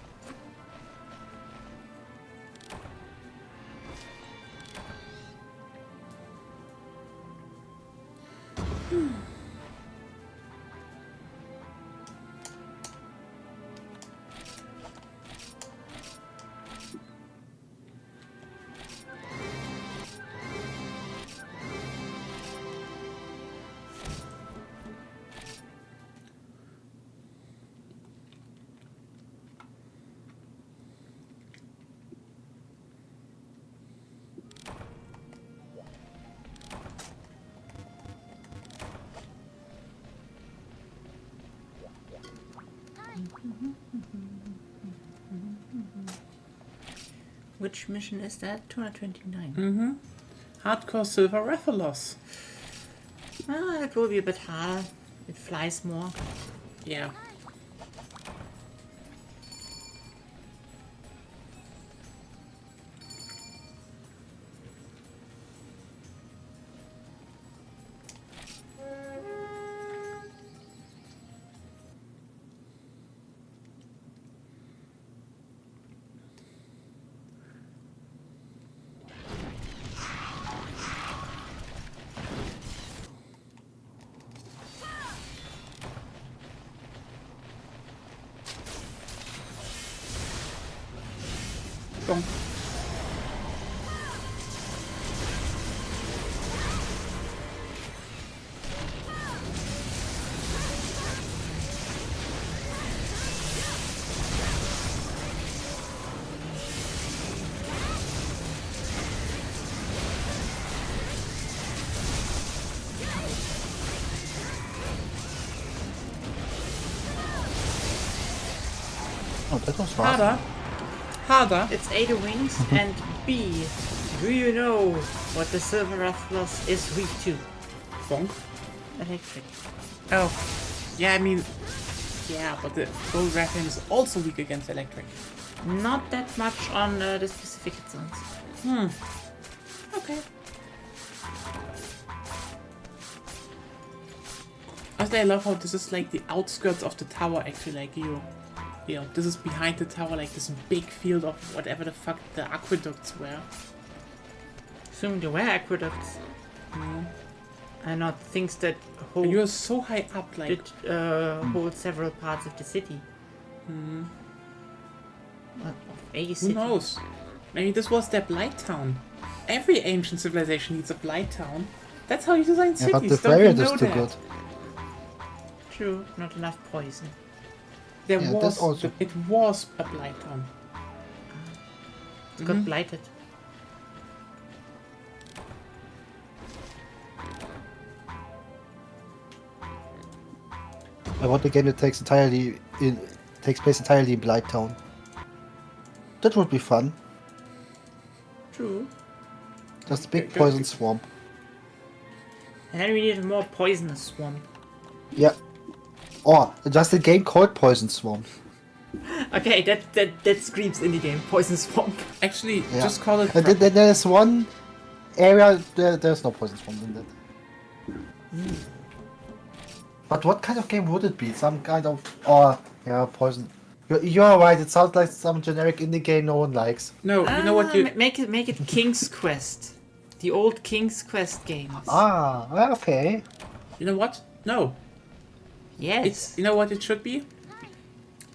Which mission is that? 229. Mm-hmm. Hardcore Silver Rathalos. Ah, it will be a bit harder. It flies more. Yeah. Bonk. Oh, that was fast. Harder. It's 80 wings and B. Do you know what the Silver Rathalos is weak to? Bonk. Electric. Oh. Yeah, I mean, yeah, but the Gold Rathalos is also weak against electric. Not that much on the specific hit zones. Okay. Also, I love how this is like the outskirts of the tower, actually, like this is behind the tower, like this big field of whatever the fuck the aqueducts were. Assume there were aqueducts. And not things that hold, And you're so high up, like, hold several parts of the city. Of a who city. knows? Maybe this was their blight town. Every ancient civilization needs a blight town. That's how you design Yeah, cities, but the don't you variant know is too that? good. True, not enough poison. There Yeah, was, that's also- it was a blight town. It got blighted. I want a game that takes place entirely in Blight Town. That would be fun. Just a big poison swamp. And then we need a more poisonous swamp. Yeah. Or just a game called Poison Swamp. Okay, that screams indie game. Poison swamp. Actually, Yeah. just call it. And then there's one area there's no Poison Swamp in that. But what kind of game would it be? Some kind of poison. You're right. It sounds like some generic indie game no one likes. No, you know what you. Make it King's Quest. The old King's Quest games. Okay. You know what? No. Yes. It's, you know what it should be?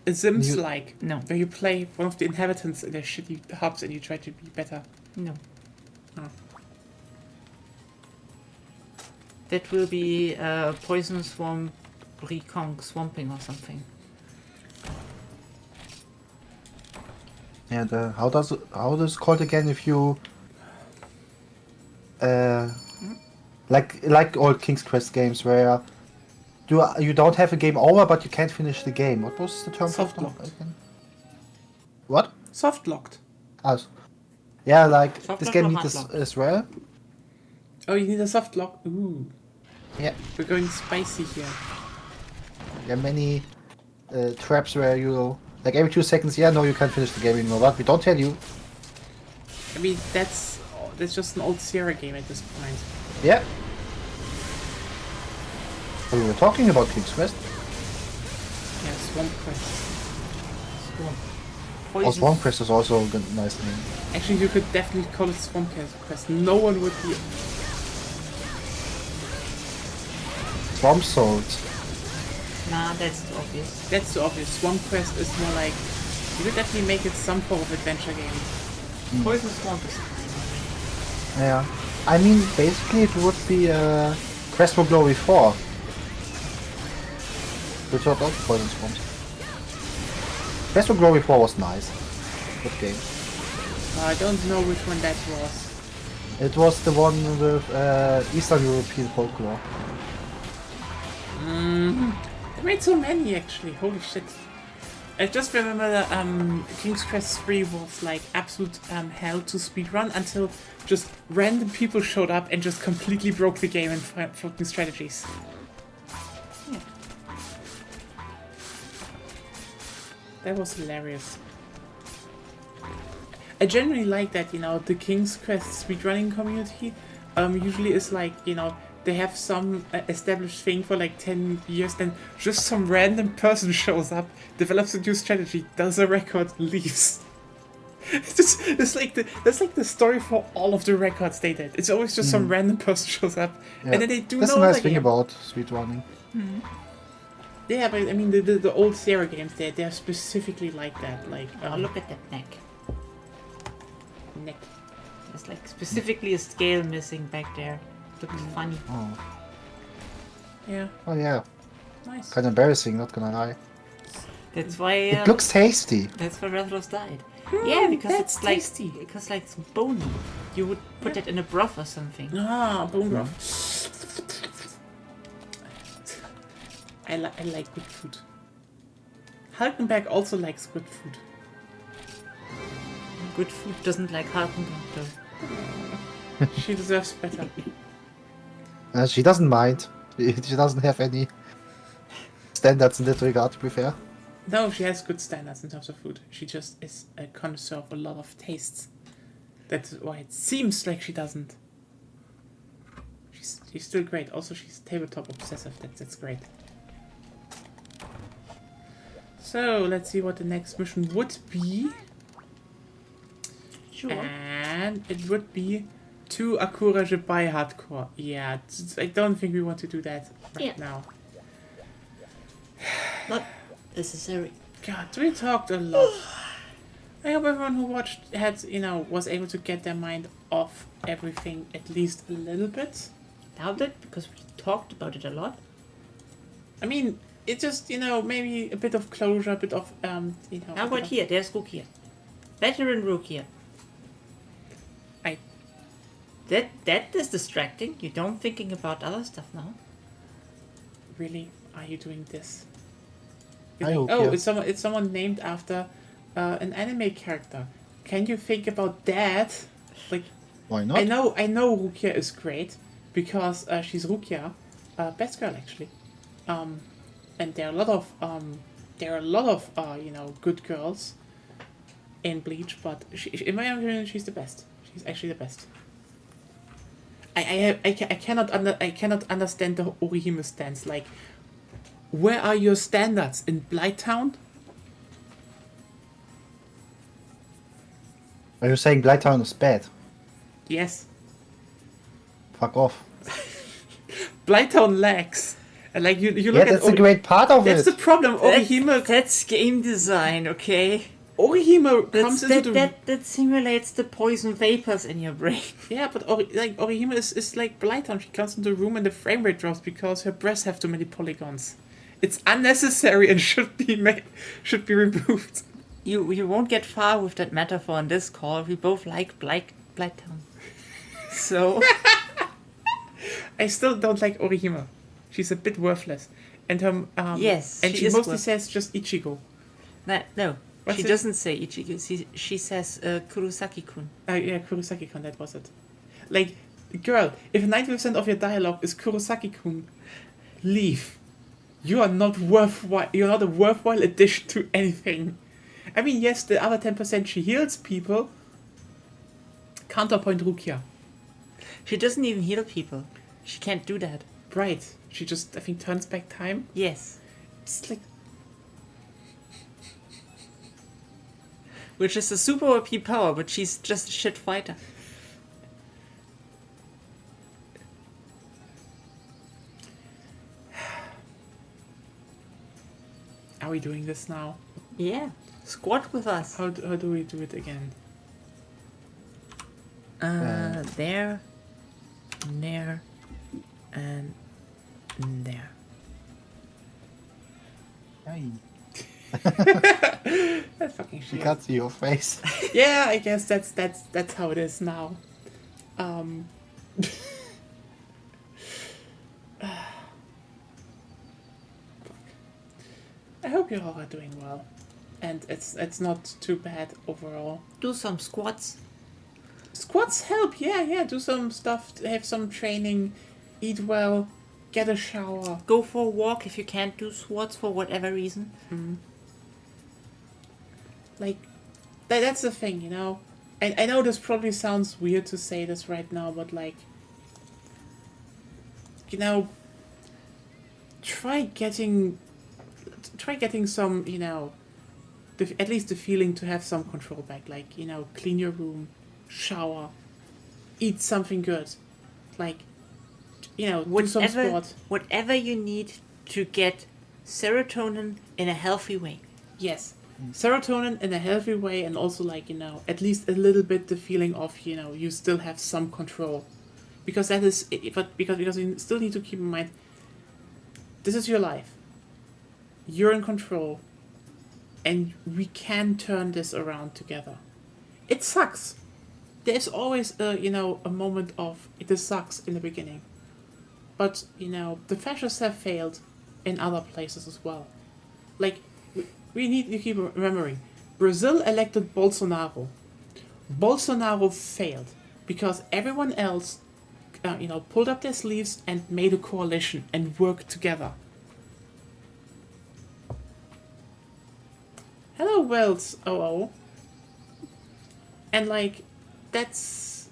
A Sims like. No. Where you play one of the inhabitants in their shitty hubs and you try to be better. No. Oh. That will be Poison Swamp Recon Swamping or something. And how does it called again if you like old King's Quest games where you don't have a game over but you can't finish the game. What was the term for Soft that locked. again? What? Soft locked. Yeah, like Soft this lock game or needs hard this lock? as well. Oh, you need a soft lock. Ooh. Yeah. We're going spicy here. There are many traps where you like every 2 seconds. Yeah, no, you can't finish the game anymore. But we don't tell you. I mean, that's just an old Sierra game at this point. Yeah. We were talking about King's Quest. Yeah, Swamp Quest. Swamp. Oh, Poison. Swamp Quest is also a good, nice name. Actually, you could definitely call it Swamp Quest. No one would be. Swamp Swords. Nah, that's too obvious. That's too obvious. Swamp Quest is more like. You could definitely make it some form of adventure game. Poison Swamp is fine. Yeah. I mean, basically it would be Quest for Glory 4. Which was also Poison Swamps. Quest for Glory 4 was nice. Good game. I don't know which one that was. It was the one with Eastern European folklore. They made so many actually. Holy shit. I just remember that King's Quest 3 was like absolute hell to speedrun until just random people showed up and just completely broke the game and found new strategies. Yeah. That was hilarious. I generally like that, the King's Quest speedrunning community usually is like, they have some established thing for like 10 years, then just some random person shows up, develops a new strategy, does a record, leaves. That's like the story for all of the records they did. It's always just some random person shows up, Yeah. and then they do That's no a nice other thing game. about speedrunning. Yeah, but I mean the old Sierra games, they're specifically like that. Like, Oh, look at that neck. neck. There's like specifically a scale missing back there. Looks funny. Oh. Yeah, Oh yeah. nice. Kind of embarrassing, not gonna lie. That's why. It looks tasty. That's why Rathalos died. Yeah, because that's it's like tasty. because like it's bony. You would put that in a broth or something. Ah, bone broth. I like good food. Halkenberg also likes good food. Good food doesn't like Harkenberg though. She deserves better. She doesn't mind. She doesn't have any standards in that regard, to be fair. No, she has good standards in terms of food. She just is a connoisseur of a lot of tastes. That's why it seems like she doesn't. She's still great. Also, she's tabletop obsessive. That's great. So, let's see what the next mission would be. Sure. And it would be to Akura Jibai Hardcore. Yeah, I don't think we want to do that right now. Not necessary. God, we talked a lot. I hope everyone who watched was able to get their mind off everything at least a little bit. Doubt it because we talked about it a lot. I mean, it just, maybe a bit of closure, a bit of, How a bit about of- here? There's Rook here. Veteran Rook here. That is distracting. You don't thinking about other stuff now. Really? Are you doing this? I hope, Oh, yeah. it's someone named after an anime character. Can you think about that? Like, Why not? I know Rukia is great because she's Rukia, best girl actually. And there are a lot of good girls in Bleach, but in my opinion, she's the best. She's actually the best. I cannot understand the Orihime stance. Like, where are your standards in Blighttown? Are you saying Blighttown is bad? Yes, Fuck off. Blighttown lacks. And like you look Yeah, at that's a great part of that's it. the problem. Orihime That's game design, okay? Orihime comes into the That simulates the poison vapors in your brain. yeah, but Orihime is like Blighttown. She comes into the room and the frame rate drops because her breasts have too many polygons. It's unnecessary and should be removed. You won't get far with that metaphor on this call. We both like Blighttown. So I still don't like Orihime. She's a bit worthless, and her Yes, and she she is mostly worth- says just Ichigo. no, What's she it? doesn't say Ichigo. She says Kurosaki-kun. Yeah, Kurosaki-kun, that was it. Like, girl, if 90% of your dialogue is Kurosaki-kun, leave. You are not worthwhile. You're not a worthwhile addition to anything. I mean, yes, the other 10% she heals people. Counterpoint Rukia. She doesn't even heal people. She can't do that. Right. She just, I think, turns back time. Yes. It's like, Which is a super OP power, but she's just a shit fighter. are we doing this now? Yeah. Squat with us. How do we do it again? There, there, and there. Hey, That fucking she shit. can't see your face. Yeah, I guess that's how it is now. I hope you all are doing well, and it's not too bad overall. Do some squats. Squats help, yeah. Do some stuff, have some training, eat well, get a shower. Go for a walk if you can't do squats for whatever reason. Like, that's the thing, you know. I know this probably sounds weird to say this right now, but like, you know, try getting some, you know, at least the feeling to have some control back. Like, you know, clean your room, shower, eat something good, like, you know, do some sport. Whatever you need to get serotonin in a healthy way. Yes, serotonin in a healthy way, and also, like, you know, at least a little bit the feeling of, you know, you still have some control, because that is, but because you still need to keep in mind, this is your life. You're in control, and we can turn this around together. It sucks. There's always a moment of this sucks in the beginning, but you know the fascists have failed in other places as well. Like, we need to keep remembering, Brazil elected Bolsonaro. Bolsonaro failed because everyone else, pulled up their sleeves and made a coalition and worked together. Hello, Wells 00. And like, that is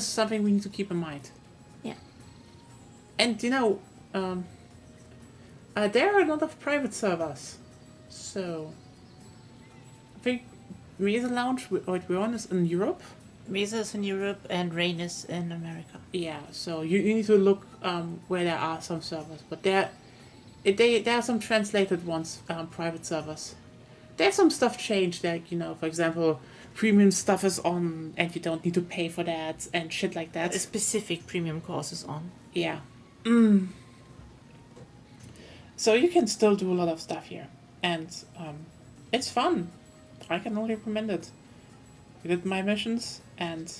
something we need to keep in mind. Yeah. And you know, there are a lot of private servers, so I think Mesa Lounge, we're on, is in Europe. Mesa is in Europe and Rain is in America. Yeah, so you need to look where there are some servers, but there are some translated ones, private servers. There's some stuff changed, like, you know, for example, premium stuff is on and you don't need to pay for that and shit like that. A specific premium course is on. Yeah. So you can still do a lot of stuff here, and it's fun. I can only recommend it. I did my missions, and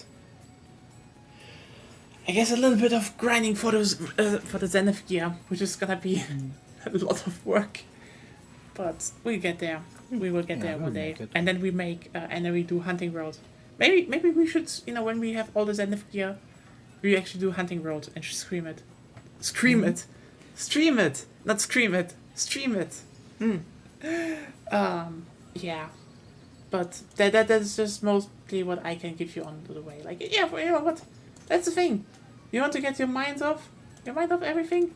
I guess a little bit of grinding for the Zenith gear, which is gonna be a lot of work. But we get there. We will get there we'll one day, make it. and then we make and then we do Hunting Road, Maybe we should, when we have all the Zenithia, we actually do Hunting World and just scream it. Scream it. Stream it. Not scream it. Stream it. Yeah. But that's just mostly what I can give you on the way. Like, yeah, what? That's the thing. You want to get your mind off everything?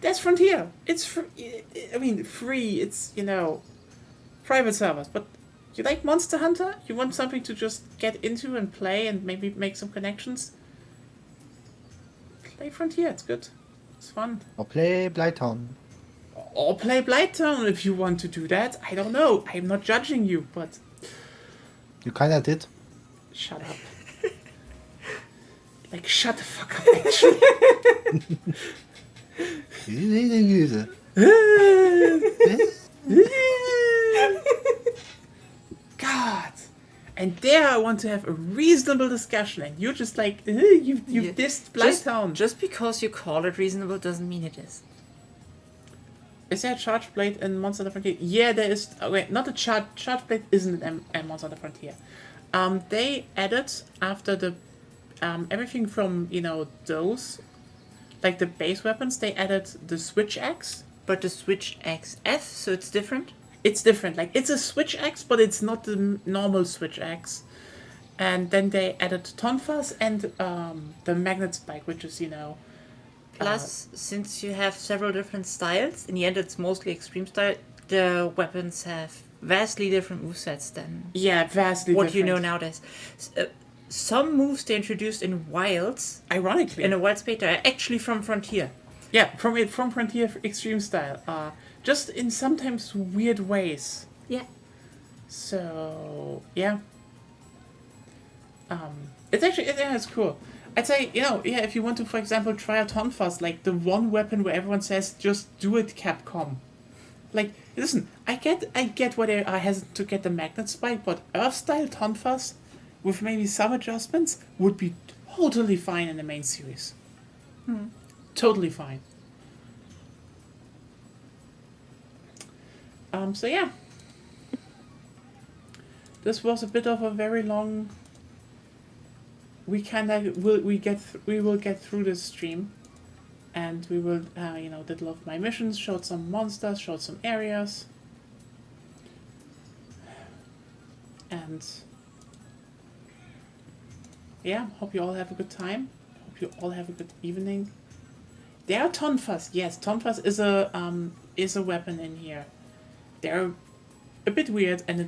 That's Frontier. It's free. Free. It's, private servers. But you like Monster Hunter? You want something to just get into and play and maybe make some connections? Play Frontier. It's good. It's fun. Or play Blighttown. Or play Blighttown if you want to do that. I don't know. I'm not judging you, but... You kinda did. Shut up. Like, shut the fuck up, actually. God. And there I want to have a reasonable discussion, and you're just like, you've Yeah. dissed Blighttown. Just because you call it reasonable doesn't mean it is. Is there a charge blade in Monster Hunter Frontier? Yeah, there is. Oh, wait, not a charge blade isn't in Monster Hunter Frontier. They added after the everything from those, like the base weapons. They added the switch axe. But the Switch XF, so it's different? It's different. Like it's a switch axe, but it's not the normal switch axe. And then they added Tonfas and the magnet spike, which is Plus, since you have several different styles, in the end it's mostly extreme style, the weapons have vastly different movesets than vastly what different. you know nowadays. Some moves they introduced in Wilds, Ironically, in a Wilds beta, are actually from Frontier. yeah, from Frontier Extreme style. Just in sometimes weird ways. Yeah. So yeah. It's actually it's cool. I'd say if you want to, for example, try a Tonfas, like the one weapon where everyone says just do it, Capcom. Like, listen, I get why they are hesitant to get the magnet spike, but Earth style Tonfas with maybe some adjustments would be totally fine in the main series. Totally fine. So yeah. This was a bit of a very long. We will get through this stream, and we will did a lot of my missions, showed some monsters, showed some areas, and yeah, hope you all have a good time. Hope you all have a good evening. There are Tonfas. Yes, Tonfas is a weapon in here. They're a bit weird, and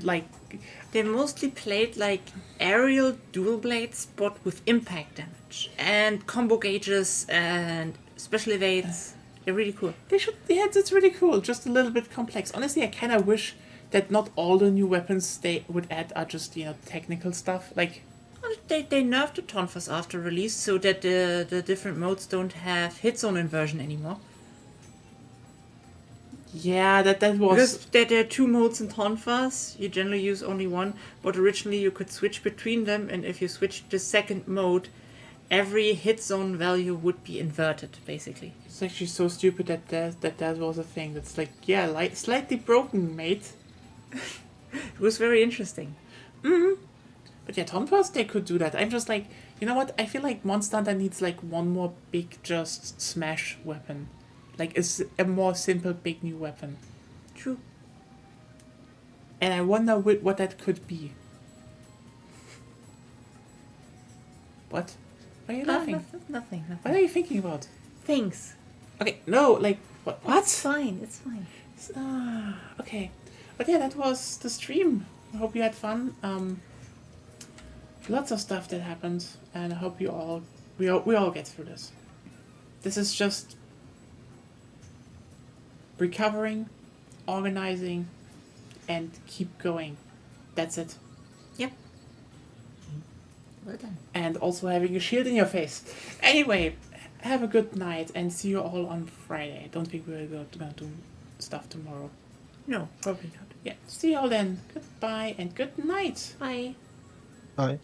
They mostly played like aerial dual blades, but with impact damage and combo gauges and special evades. They're really cool. they should. Yeah, it's really cool. Just a little bit complex. Honestly, I kind of wish that not all the new weapons they would add are just technical stuff. Like, They nerfed the Tonfas after release so that the different modes don't have hit zone inversion anymore. yeah, that was. Because there are two modes in Tonfas, you generally use only one, but originally you could switch between them, and if you switched the second mode, every hit zone value would be inverted, basically. It's actually so stupid that was a thing. That's like, yeah, like slightly broken, mate. It was very interesting. But yeah, Tonfas, they could do that. I'm just like, you know what? I feel like Monster Hunter needs like one more big just smash weapon. Like a more simple big new weapon. True. And I wonder what that could be. What? Why are you laughing? Nothing. What are you thinking about? Thanks. Okay, no, like, what? It's fine. Okay. But yeah, that was the stream. I hope you had fun. Lots of stuff that happened, and I hope we all get through this. This is just recovering, organizing, and keep going. That's it. Yep. Well done. And also having a shield in your face. Anyway, have a good night and see you all on Friday. I don't think we're gonna do stuff tomorrow. No, probably not. Yeah, see you all then. Goodbye and good night. Bye. Bye.